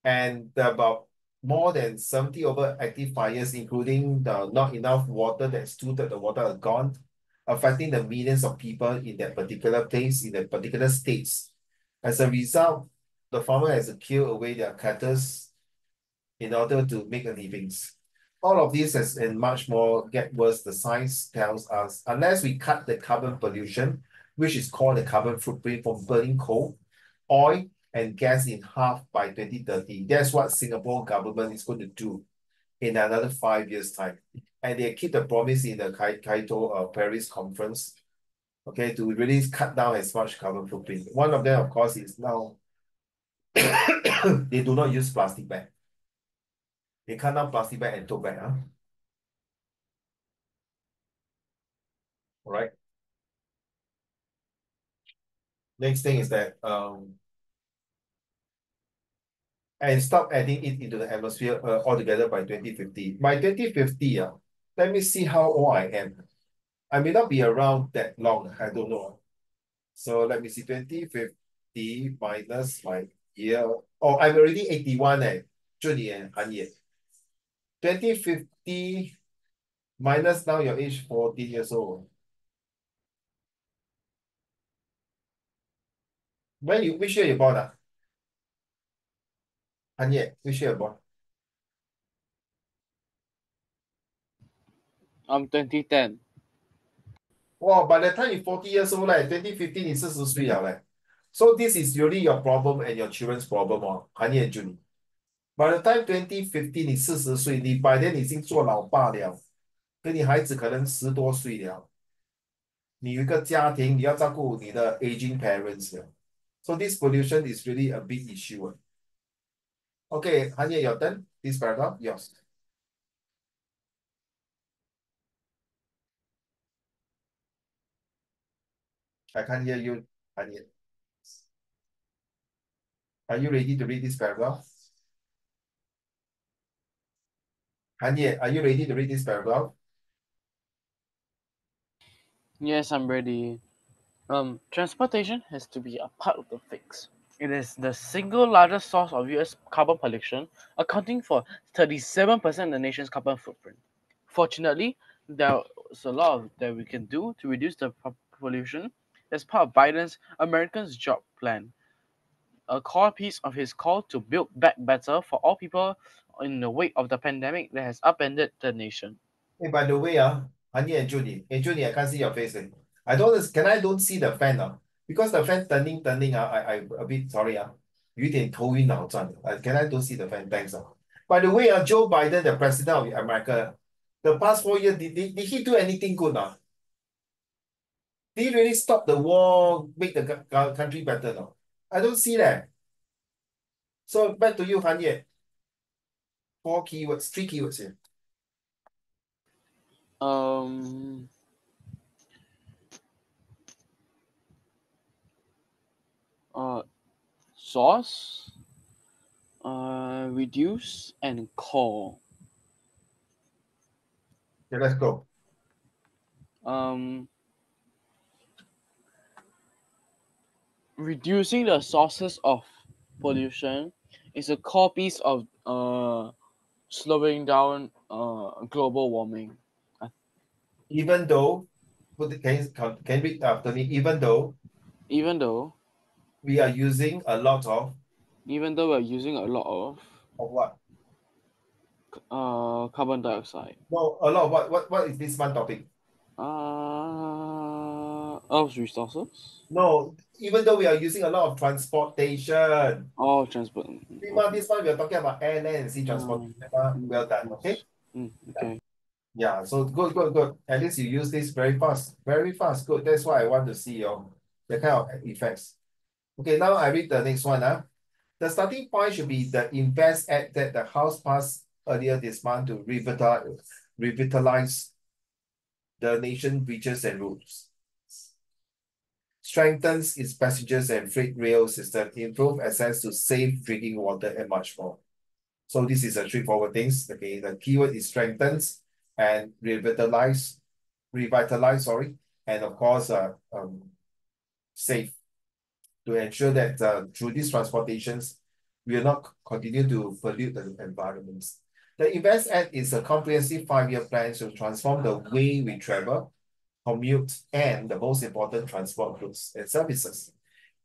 and about more than 70 over active fires, including the not enough water that's two that the water are gone, affecting the millions of people in that particular place, in that particular states. As a result, the farmer has to kill away their cattle in order to make a living. All of this has and much more get worse. The science tells us unless we cut the carbon pollution, which is called the carbon footprint from burning coal, oil, and gas in half by 2030. That's what Singapore government is going to do in another 5 years' time. And they keep the promise in the Kyoto Paris conference, okay, to really cut down as much carbon footprint. One of them, of course, is now they do not use plastic bag. They cut down plastic bag and tote bag. Huh? All right. Next thing is that and stop adding it into the atmosphere altogether by 2050. By 2050, let me see how old I am. I may not be around that long. I don't know. So let me see, 2050 minus my year. Oh, I'm already 81 eh. 这年 Hanye. 2050 minus now your age 14 years old. Which year you born? Hanye, which year you born? 2010. Wow, by the time you're 40 years old, like 2050, 你40岁了嘞。So this is really your problem and your children's problem 哦，韩彦君。By the time 2050，你40岁，你by then 已经做老爸了，跟你孩子可能10多岁了。你有一个家庭，你要照顾你的 aging parents 了。So this pollution is really a big issue. Okay, Hanye, your turn. This paragraph, yours. I can't hear you, Hanye. Are you ready to read this paragraph? Hanye, are you ready to read this paragraph? Yes, I'm ready. Transportation has to be a part of the fix. It is the single largest source of US carbon pollution, accounting for 37% of the nation's carbon footprint. Fortunately, there's a lot that we can do to reduce the pollution as part of Biden's Americans Job Plan, a core piece of his call to build back better for all people in the wake of the pandemic that has upended the nation. Hey, by the way, Honey and Judy. Hey, Judy, I can't see your face. I don't see the fan because the fan turning I a bit sorry 有一点头晕脑胀 can I don't see the fan? Thanks By the way, Joe Biden, the president of America, the past 4 years, did he do anything good Did he really stop the war, make the country better now? I don't see that. So back to you, Honey. Three keywords here. Um, uh, Source, reduce, and call. Okay, let's go. Um, Reducing the sources of pollution is a core piece of slowing down global warming. Even though, can you read after me? Even though We are using a lot even though we're using a lot of what? of carbon dioxide, No, a lot of what is this one topic? Earth's resources, No, even though we are using a lot of transportation. all transport. Okay. This one we are talking about air, land, and sea transportation. Well done. Okay. Okay. Yeah. So good. At least you use this very fast. Very fast. Good. That's what I want to see the kind of effects. Okay, now I read the next one. The starting point should be the Invest Act that the House passed earlier this month to revitalize revitalize the nation beaches and roads, strengthens its passengers and freight rail system, improve access to safe drinking water, and much more. So this is a straightforward things. Okay, the keyword is strengthens and revitalize, sorry, and of course, safe, to ensure that through these transportations, we will not continue to pollute the environment. The Invest Act is a comprehensive 5-year plan to transform the way we travel, commute, and the most important, transport goods and services.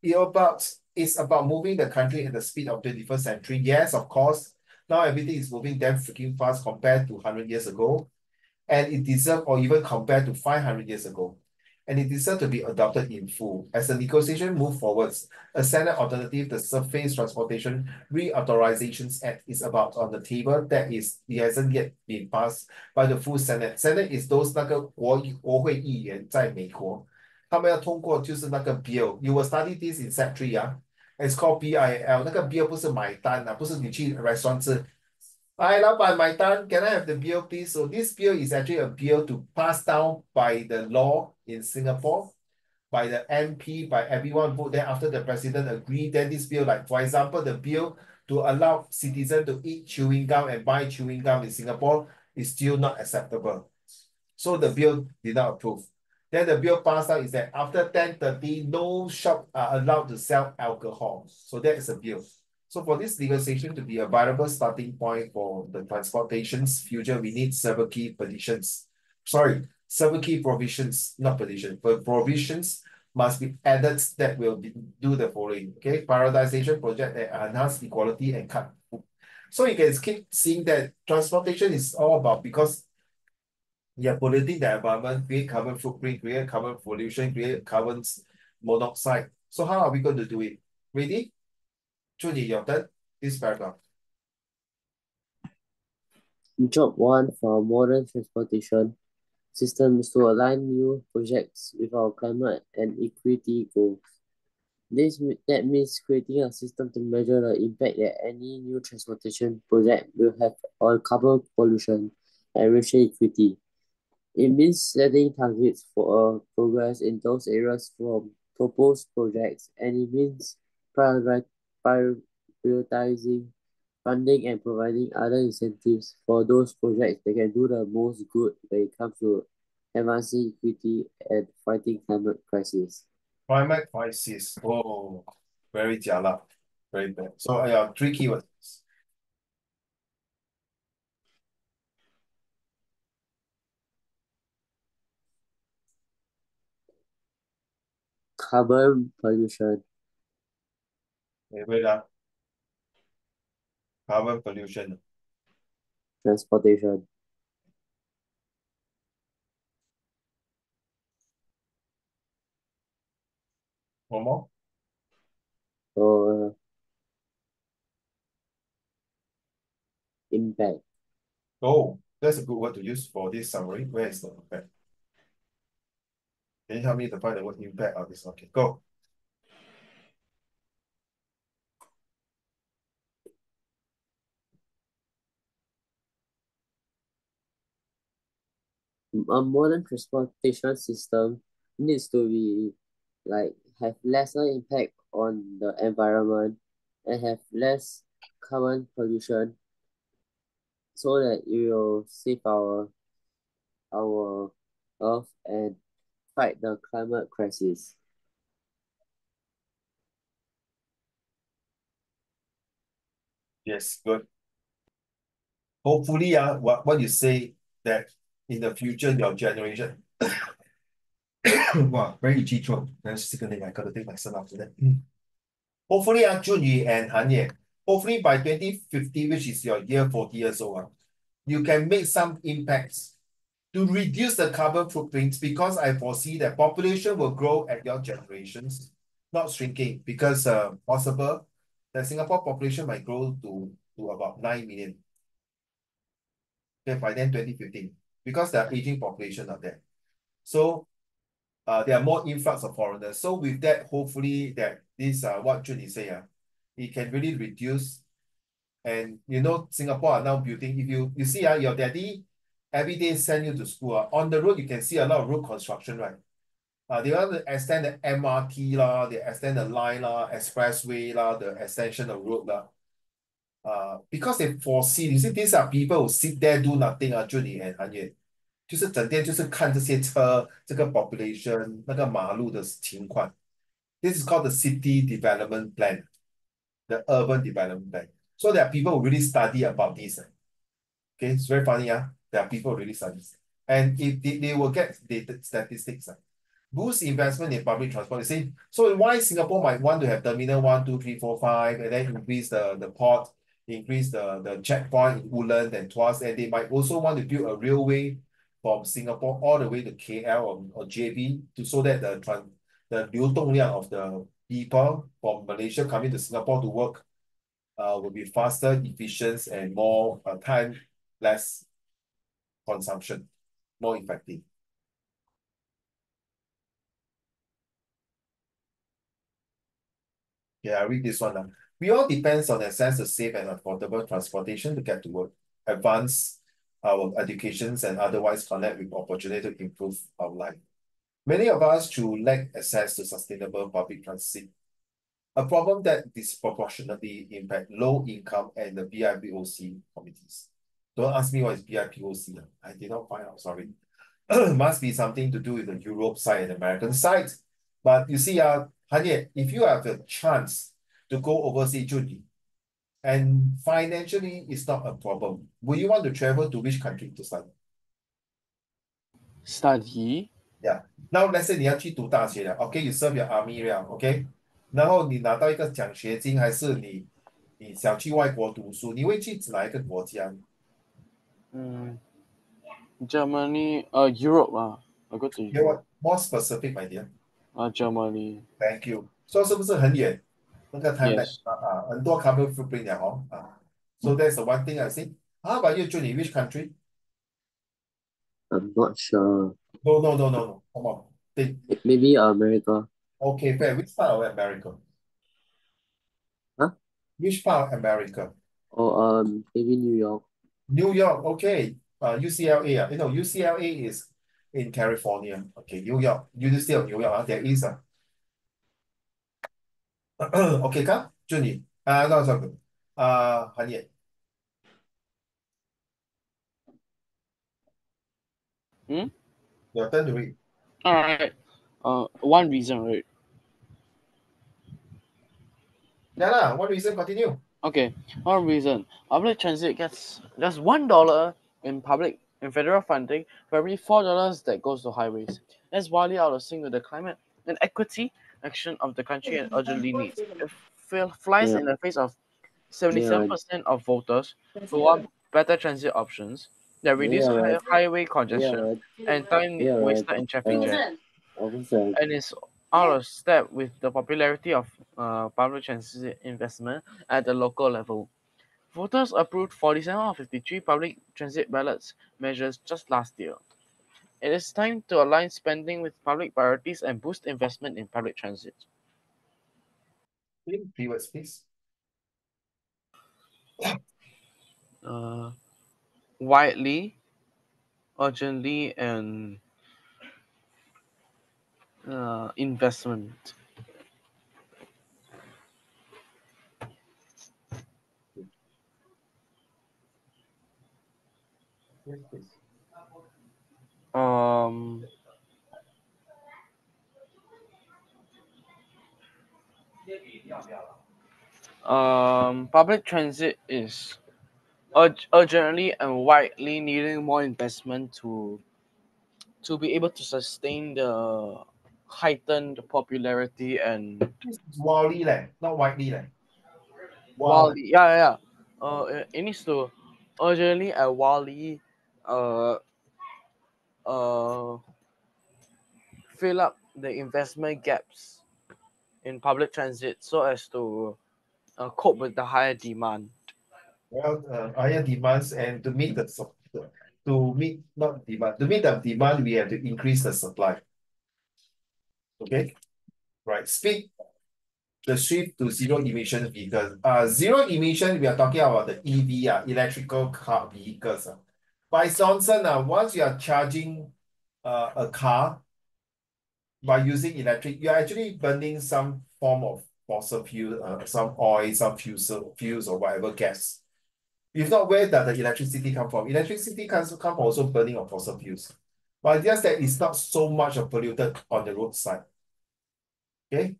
It's about moving the country at the speed of 21st century. Yes, of course, now everything is moving damn freaking fast compared to 100 years ago, and it deserves, or even compared to 500 years ago, and it deserves to be adopted in full. As the negotiation move forwards, a Senate alternative, the Surface Transportation Reauthorizations Act, is about on the table. It hasn't yet been passed by the full Senate. Senate is those 那个国会议员在美国，他们要通过就是那个 bill. You will study this in Sec 3 啊。It's called BIL. 那个 bill 不是买单啊，不是你去 restaurant 吃。Hi, 老板买单 can I have the bill, please? So this bill is actually a bill to pass down by the law in Singapore, by the MP, by everyone vote. Then after the president agree, then this bill, like for example, the bill to allow citizens to eat chewing gum and buy chewing gum in Singapore is still not acceptable. So the bill did not approve. Then the bill passed out is that after 10:30, no shop are allowed to sell alcohol. So that is a bill. So for this legislation to be a viable starting point for the transportation's future, we need several key positions. Sorry, several key provisions, not position, but provisions must be added that will do the following. Okay, prioritization project that enhance equality and cut. So you can keep seeing that transportation is all about, because you're polluting the environment, create carbon footprint, create carbon pollution, create carbon monoxide. So how are we going to do it? Ready? Judy, your turn. This paragraph. Job 1 for modern transportation system is to align new projects with our climate and equity goals. That means creating a system to measure the impact that any new transportation project will have on carbon pollution and racial equity. It means setting targets for progress in those areas from proposed projects, and it means prioritizing funding and providing other incentives for those projects that can do the most good when it comes to advancing equity and fighting climate crisis. Climate crisis. Oh, very jialat. Very bad. So yeah, 3 keywords. Carbon pollution, Wait. Carbon pollution. transportation, One more. or impact. Oh, that's a good word to use for this summary. Where is the impact? Can you help me to find the word impact of this? Okay, go. A modern transportation system needs to be like have lesser impact on the environment and have less carbon pollution so that it will save our earth and fight the climate crisis. Yes, good. Hopefully, what you say that in the future, your generation. Wow, very itchy throat. That's the second thing I gotta take myself after that. Hopefully, Junyi and Hanye, hopefully by 2050, which is your year 40 years old, you can make some impacts to reduce the carbon footprint, because I foresee that population will grow at your generations, not shrinking, because possible that Singapore population might grow to about 9 million. Okay, by then 2050, because there are aging population out there. So there are more influx of foreigners. So with that, hopefully that this what Jun is saying, it can really reduce. And you know, Singapore are now building. If you see your daddy every day send you to school. On the road, you can see a lot of road construction, right? They want to extend the MRT lah, they extend the line lah, expressway lah, the extension of road lah. Because they foresee, you see, these are people who sit there do nothing 就你 and 韩月，就是整天就是看这些车，这个 population，那个马路的情况。This is called the city development plan, the urban development plan. So there are people who really study about this. Okay, it's very funny. There are people who really study this. And if they will get data statistics. Boost investment in public transport. You see, so why Singapore might want to have terminal 1, 2, 3, 4, 5, and then increase the port, increase the checkpoint in Woodland and Tuas, and they might also want to build a railway from Singapore all the way to KL or JB to so that the 流动量 of the people from Malaysia coming to Singapore to work will be faster, efficient, and more time, less consumption, more effective. Yeah, I read this one. We all depends on access to safe and affordable transportation to get to work, advance our educations, and otherwise connect with opportunity to improve our life. Many of us choose lack access to sustainable public transit, a problem that disproportionately impact low income and the BIPOC communities. Don't ask me what is BIPOC. I did not find out, sorry. Must be something to do with the Europe side and American side. But you see, Hanye, if you have a chance to go overseas, Judy, and financially it's not a problem, will you want to travel to which country to study? Study. Yeah. Now let's say 你要去读大学了，OK, you serve your army 了，OK，然后你拿到一个奖学金，还是你想去外国读书，你会去哪一个国家？ Germany, Europe I go to You Europe. want more specific, my dear. Germany. Thank you. So 是不是很远？那个 timeline Yes. 很多 carbon footprint 了。So that's the one thing I say. How about you, Juni? Which country? I'm not sure. No. Come on. Think. Maybe America. Okay, fair. Which part of America? Huh? Which part of America? Or maybe New York. New York. Okay. UCLA. You know, UCLA is in California. Okay, New York. University of New York. There is a. Okay, come, Juni. No, sorry. Hanye. Your turn to read. All right. One reason, right? Yeah, lah. One reason. Continue. Okay. One reason. Public transit gets just $1 in federal funding for every $4 that goes to highways. That's wildly out of sync with the climate and equity action of the country and urgently needs. It flies Yeah. in the face of 77% of voters who want better transit options that reduce highway congestion and time wasted in traffic jam, and is out of step with the popularity of public transit investment at the local level. Voters approved 47 out of 53 public transit ballots measures just last year. It is time to align spending with public priorities and boost investment in public transit. Three words, please. Widely, urgently, and investment. Yes, please. Public transit is urgently and widely needing more investment to be able to sustain the heightened popularity and This is wildly, not widely. Wow. wildly, yeah. It needs to urgently and wildly uh uh fill up the investment gaps in public transit so as to cope with the higher demand. Well, higher demands and to meet to meet not demand to meet the demand, we have to increase the supply. Okay, right. Speed the shift to zero emission vehicles. Zero emission, we are talking about the EV, electrical car vehicles. By Johnson, once you are charging a car by using electric, you're actually burning some form of fossil fuel, some oil, some fuels or whatever gas. If not, where does the electricity come from? Electricity comes come from also burning of fossil fuels. But just that it's not so much of polluted on the roadside. Okay.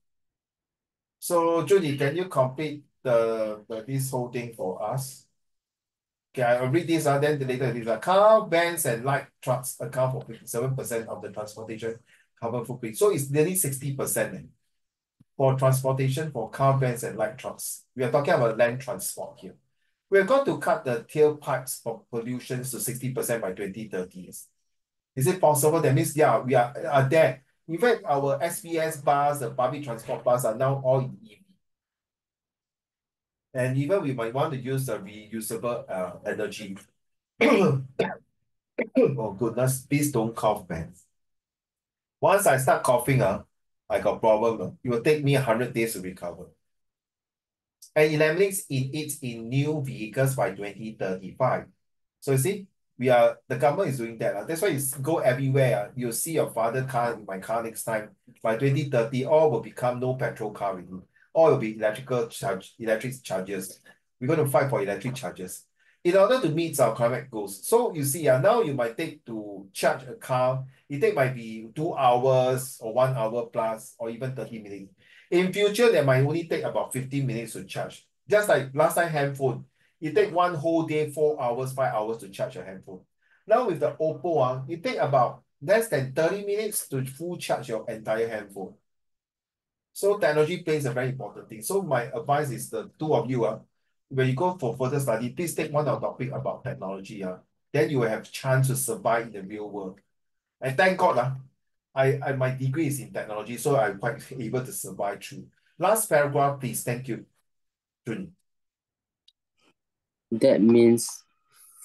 So Judy, can you complete the this whole thing for us? Okay, I'll read this then later this. Car, vans, and light trucks account for 57% of the transportation carbon footprint. So it's nearly 60% for transportation for car, vans, and light trucks. We are talking about land transport here. We are going to cut the tailpipes for pollution to 60% by 2030. Is it possible? That means, yeah, we are there. In fact, our SPS bus, the public transport bus are now all in EV. And even we might want to use the reusable energy. Oh goodness, please don't cough, man. Once I start coughing, I got problem. It will take me 100 days to recover. And eliminates in new vehicles by 2035. So you see, the government is doing that. That's why you go everywhere. You'll see your father car in my car next time. By 2030, all will become no petrol car already. All will be electric chargers. We're going to fight for electric chargers in order to meet our climate goals. So you see, now you might take to charge a car, might be 2 hours or 1 hour plus, or even 30 minutes. In future, that might only take about 15 minutes to charge. Just like last time handphone, it take one whole day, 4 hours, 5 hours to charge a handphone. Now with the Oppo, it take about less than 30 minutes to full charge your entire handphone. So technology plays a very important thing. So my advice is the two of you, when you go for further study, please take one of the topic about technology. Then you will have chance to survive in the real world. And thank God, my degree is in technology, so I'm quite able to survive through. Last paragraph, please. Thank you, Jun. That means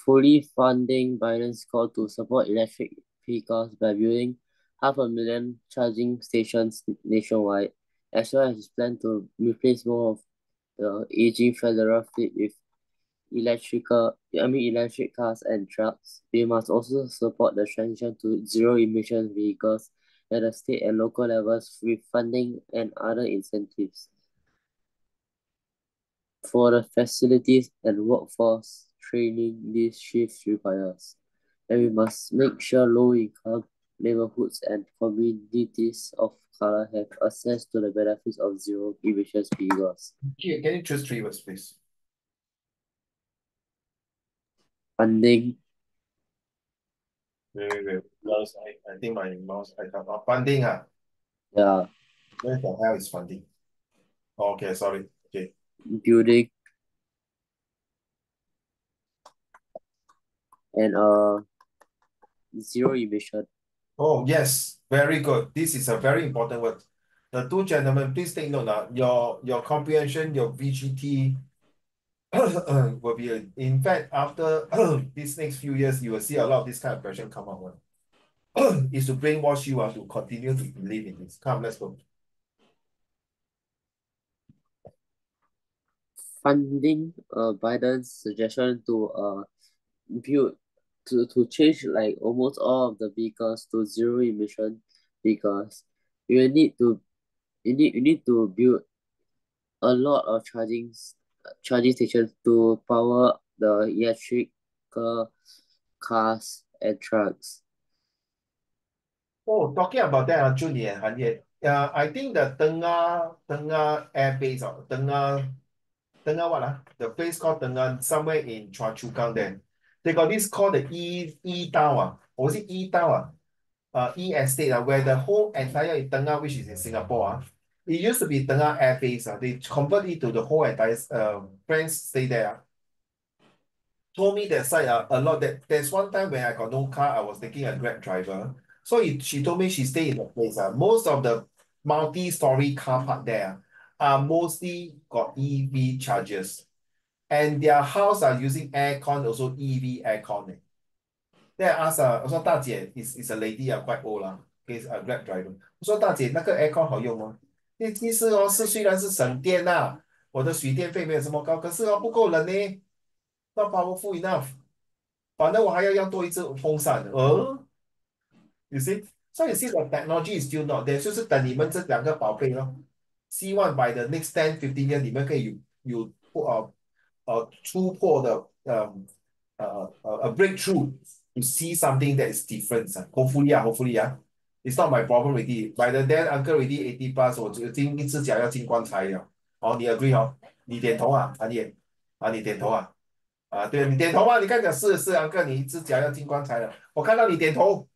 fully funding Biden's call to support electric vehicles by building 500,000 charging stations nationwide, as well as his plan to replace more of the aging federal fleet with electric cars and trucks. We must also support the transition to zero-emission vehicles at the state and local levels with funding and other incentives. For the facilities and workforce training this shift requires, and we must make sure low-income neighborhoods and communities of color have access to the benefits of zero-emission vehicles. Can you choose 3 words, please? Funding. Wait. I think my mouse, I got funding. Yeah. Where the hell is funding? Okay, sorry. Okay. Building. And zero emission. Oh, yes. Very good. This is a very important word. The two gentlemen, please take note now. Your comprehension, your VGT will be, in fact, after these next few years, you will see a lot of this kind of question come up. Is to brainwash you to continue to believe in this. Come, let's go. Funding Biden's suggestion to build to change like almost all of the vehicles to zero emission vehicles, you will need to you need to build a lot of charging stations to power the electrical cars and trucks. Oh, talking about that, Julie and Han I think the Tengah Air Base, Tengah what? The place called Tengah, somewhere in Choa Chu Kang there. They got this called the E Town, or was it E Town? E Estate, where the whole entire Tengah, which is in Singapore, it used to be Tengah Air Base. They converted it to the whole entire friends stay there. Told me that side a lot. There's one time when I got no car, I was taking a Grab driver. So she told me she stayed in the place. Most of the multi-story car park there are mostly got EV chargers. And their house are using aircon, also EV aircon. Then I asked 我说大姐 is a lady quite old is a Grab driver. 我说大姐那个 aircon 好用吗？其实是虽然是省电我的水电费没有这么高，可是不够冷呢，not powerful enough. 反正我还要用多一只风扇。You see? So you see the technology is still not there，就是等你们这两个宝贝咯。希望 by the next 10-15 years，你们可以突破的a breakthrough to see something that is different. Hopefully hopefully it's not my problem already. By the then uncle already 80 plus，我已经一只脚要进棺材了。哦，你 agree 哦？你点头啊，韩业你点头啊。对，你点头啊，你刚讲是 uncle，你一只脚要进棺材了，我看到你点头，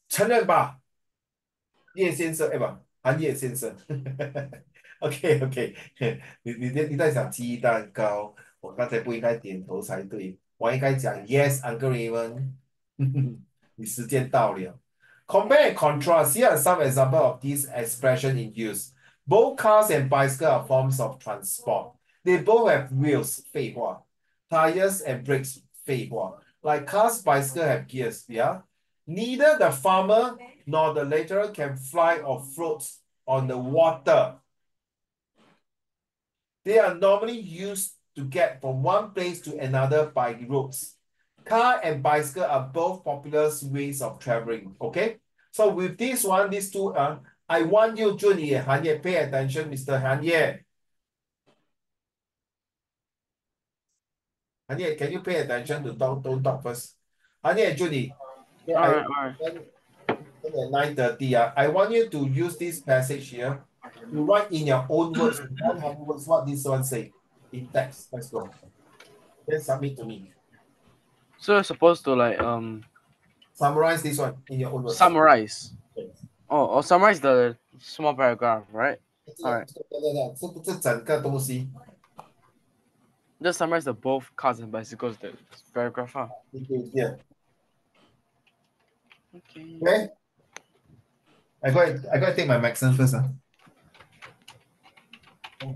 承认吧？叶先生，哎不，韩叶先生。OK OK，你在想鸡蛋糕，我刚才不应该点头才对，我应该讲 Yes Uncle Raymond。你时间到了。Compare and contrast. Here are some example of these expression in use. Both cars and bicycle are forms of transport. They both have wheels, 废话. Tires and brakes, 废话. Like cars, bicycle have gears, yeah. Neither the farmer nor the lateral can fly or float on the water. They are normally used to get from one place to another by roads. Car and bicycle are both popular ways of traveling. Okay, so with this one, these two, I want you, Juni, Han Ye, pay attention, Mr. Han Ye. Han Ye, can you pay attention to don't talk first? Han Ye, Juni, okay, All right, all right. at 9:30, I want you to use this passage here to write in your own words, 100 words, what this one say in text. Let's go. Then submit to me. So you're supposed to like Summarize this one in your own words. summarize. Okay. Oh, summarize the small paragraph, right? 这 All 个 right. 这整个东西，Just summarize the both cars and bicycles the paragraph. Huh? yeah. Okay. Okay. I got to take my medicine first. Okay.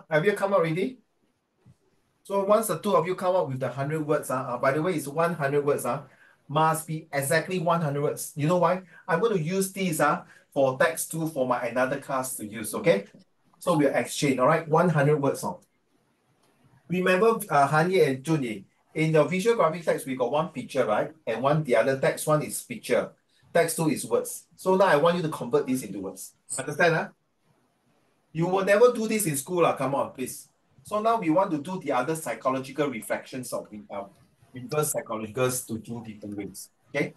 Have you come up already? So once the two of you come up with the 100 words, by the way, it's 100 words, must be exactly 100 words. You know why? I'm going to use these for text two for my another class to use, okay? So we'll exchange, all right? 100 words. Remember, Hanye and Junyi, in your visual graphic text, we got one picture, right? And the other text one is picture. Text two is words. So now I want you to convert this into words. Understand, huh? You will never do this in school, come on, please. So now we want to do the other psychological reflections of reverse psychologicals to do different ways. Okay?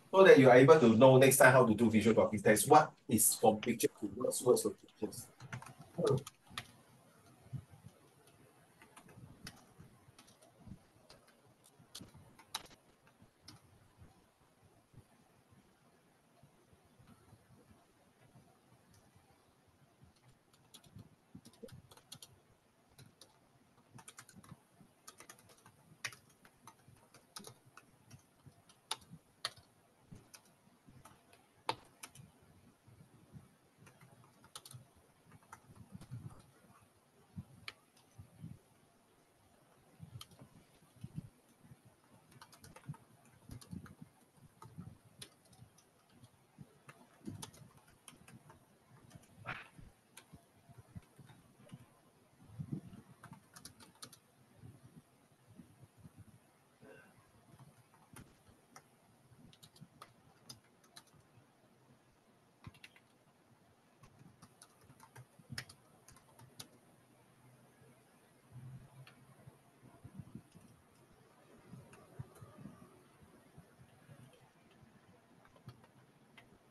So that you are able to know next time how to do visual graphic text. What is from picture to words, words to pictures.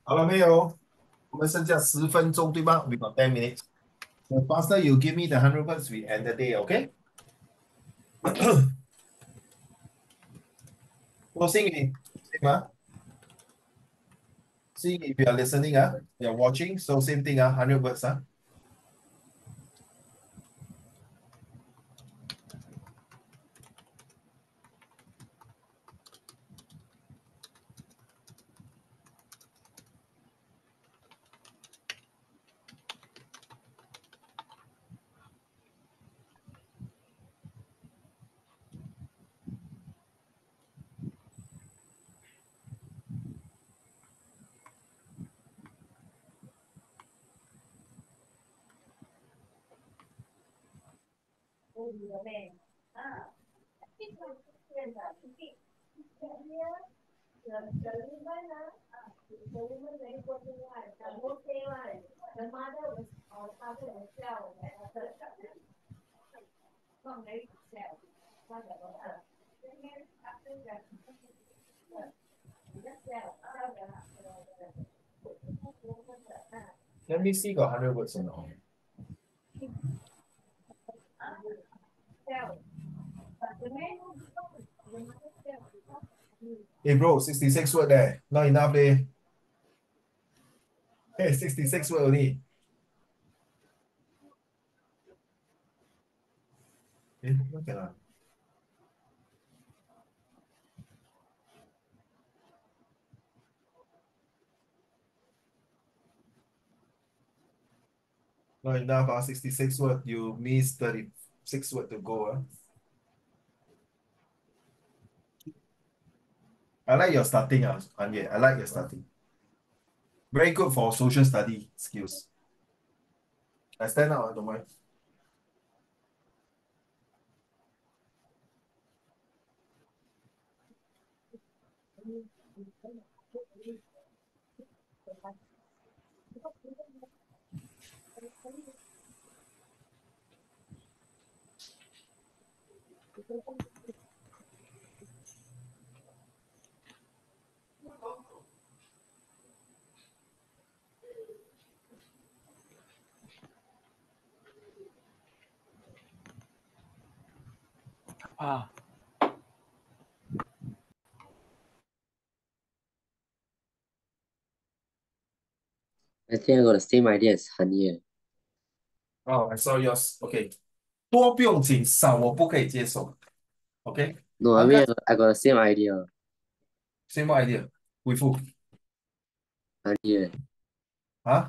好了没有？我们剩下10分钟，对吧？We got 10 minutes. The faster you give me the 100 words, we end the day, okay? So, Xing, see if you are listening, you're watching, so same thing, 100 words, Let me see, got 100 words or not. Hey, bro, 66 word there. Not enough, eh? Hey, 66 word only. Okay lah. Not enough, 66 word. You miss 36 word to go. I like your starting, Anye. I like your starting. Very good for social study skills. I stand out, don't mind. Ah, I think I got the same idea as Honey. Oh, I saw yours. Okay. 多不用紧，少我不可以接受。Okay. No, I mean Uncle, I got the same idea. same idea. With who? Honey. Huh?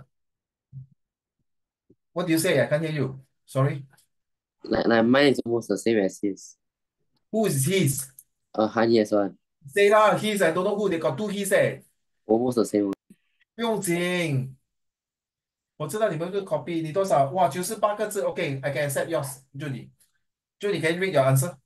What do you say? I can't hear you. Sorry. Like mine is almost the same as his. Who is his? Honey as well. Say lah, his. I don't know who. They got two his eh. Almost the same. 不用紧，我知道你们个 copy 你多少？哇，98个字。Okay, I can accept yours. 就你 can read your answer.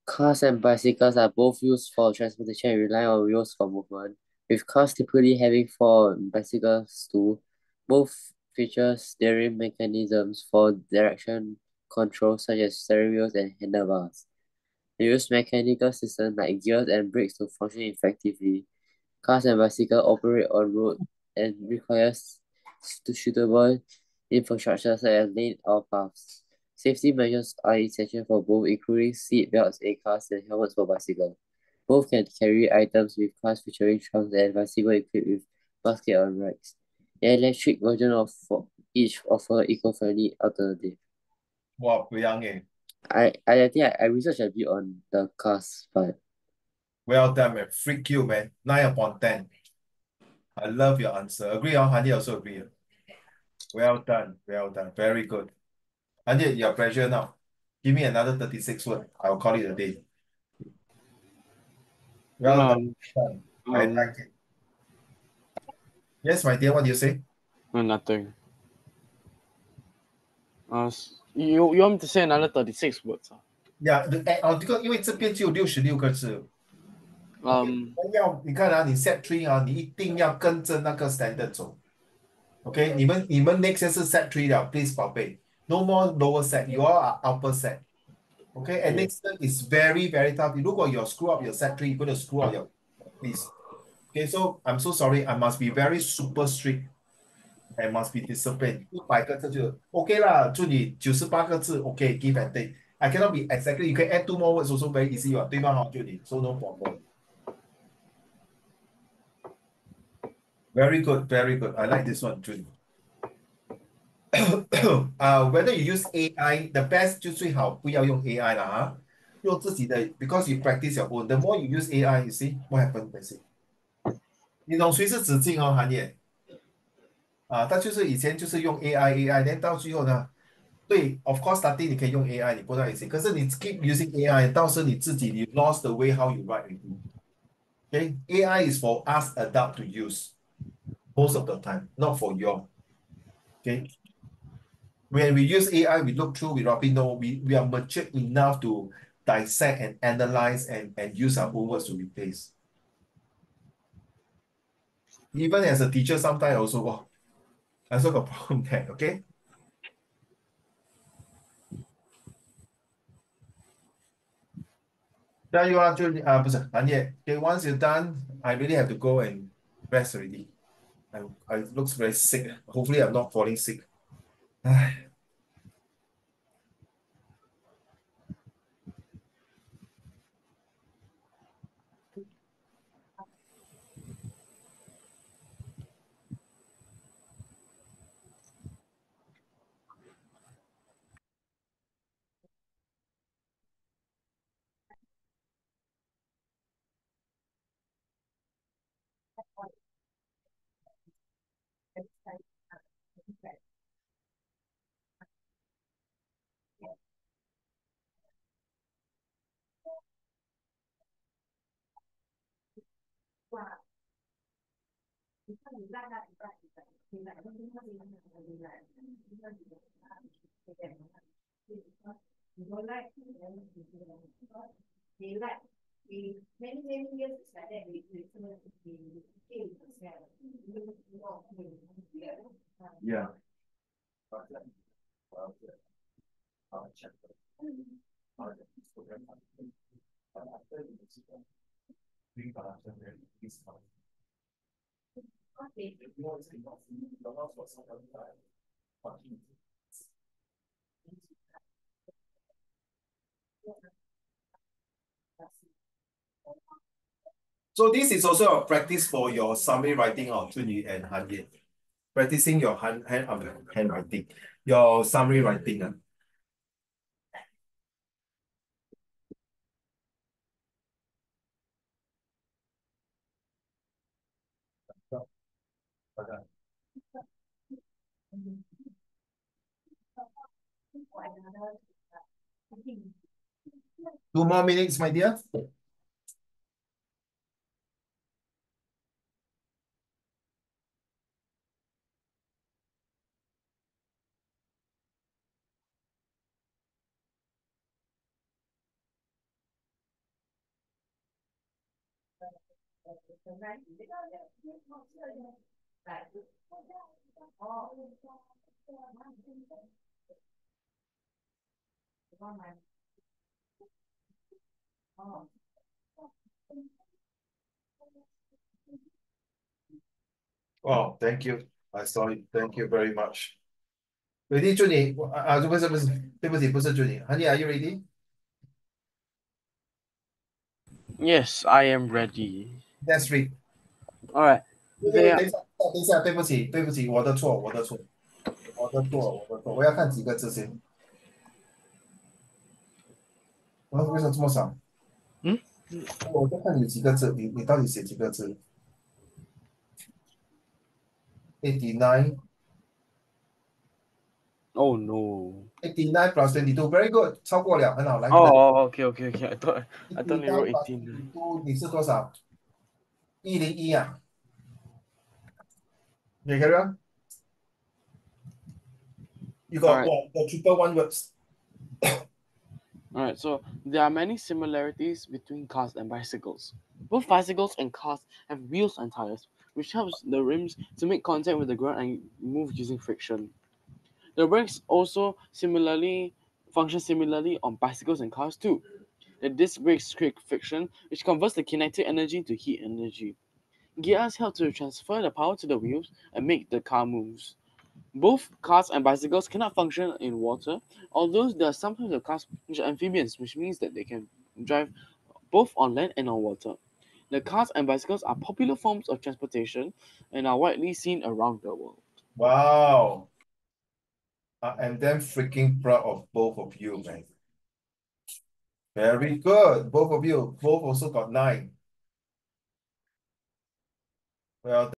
Cars and bicycles are both used for transportation and rely on wheels for movement, with cars typically having four and bicycles two. Both feature steering mechanisms for direction control such as steering wheels and handlebars. They use mechanical systems like gears and brakes to function effectively. Cars and bicycles operate on road and requires suitable infrastructure such as lane or paths. Safety measures are essential for both, including seat belts in cars and helmets for bicycles. Both can carry items with cars featuring trunks and bicycles equipped with basket or racks. The electric version of each offer eco-friendly alternative. 哇，不一样诶。I think I researched a bit on the cars, but Well done, man. Freak you, man. 9/10. I love your answer. Agree on Handy also agree. Well done. Well done. Very good. Handy, your pressure now. Give me another 36 word. I'll call it a day. Well done. um, Done. I um, like it. Yes, my dear, what do you say? nothing. You want me to say another 36 words? Yeah, 这个因为这边只有66个字。OK，Um, 你看啊，你 set three 啊，你一定要跟着那个 standard 走。OK，你们 next 是 set three 了，please 宝贝，no more lower set，you all are upper set。OK，and yeah. next one is very very tough. 如果 you screw up your set three, you're going to screw up your please. Okay, so I'm so sorry. I must be very super strict. I must be disciplined. 100个字就 OK 啦，祝你98个字 OK give and take. I cannot be exactly. You can add two more words also very easy 对吗？好，就你 so no problem. Very good, very good. I like this one, Judy. Whether you use AI, the best 就最好不要用 AI 啦啊，用自己的，because you practice your own. The more you use AI, you see what happens. I see. 你懂谁是子敬哦，韩业啊？他就是以前就是用 AI，连到最后呢，对，of course starting 你可以用 AI，你不断一些，可是你 keep using AI，到时你自己你 lost the way how you write already. Okay, AI is for us adult to use most of the time, not for you. Okay, when we use AI, we look through, we probably know we are mature enough to dissect and analyze and use our own words to replace. Even as a teacher, sometimes also, oh, I also got problem there. Okay. Tell you are, 不是韩业. Okay, once you're done, I really have to go and rest already. I looks very sick. Hopefully, I'm not falling sick. Yeah. So this is also a practice for your summary writing of Junyi and Han Ye. Practicing your handwriting, your summary writing. Okay. 2 more minutes, my dear. Oh, thank you. I saw it. Thank you very much. Ready, 祝你不是，对不起，不是祝你。Honey, are you ready? Yes, I am ready. Let's read. All right. 对，There. 等一下，对不起，我的错，我要看几个字先。为什么这么少？Hmm? 我在看你几个字，你到底写几个字？89, Oh no. 89 plus 22, very good，超过了，很好，来你的 Oh, okay. I thought you wrote 89 plus 18. 22，你是多少？101啊，你看到 You All got right. what? The triple one words. All right. So there are many similarities between cars and bicycles. Both bicycles and cars have wheels and tires, which helps the rims to make contact with the ground and move using friction. The brakes also similarly function similarly on bicycles and cars too. The disc brakes create friction, which converts the kinetic energy to heat energy. Gears help to transfer the power to the wheels and make the car moves. Both cars and bicycles cannot function in water, although there are some types of cars which are amphibians, which means that they can drive both on land and on water. The cars and bicycles are popular forms of transportation and are widely seen around the world. Wow. I am damn freaking proud of both of you, man. Very good. Both of you. Both also got 9. Well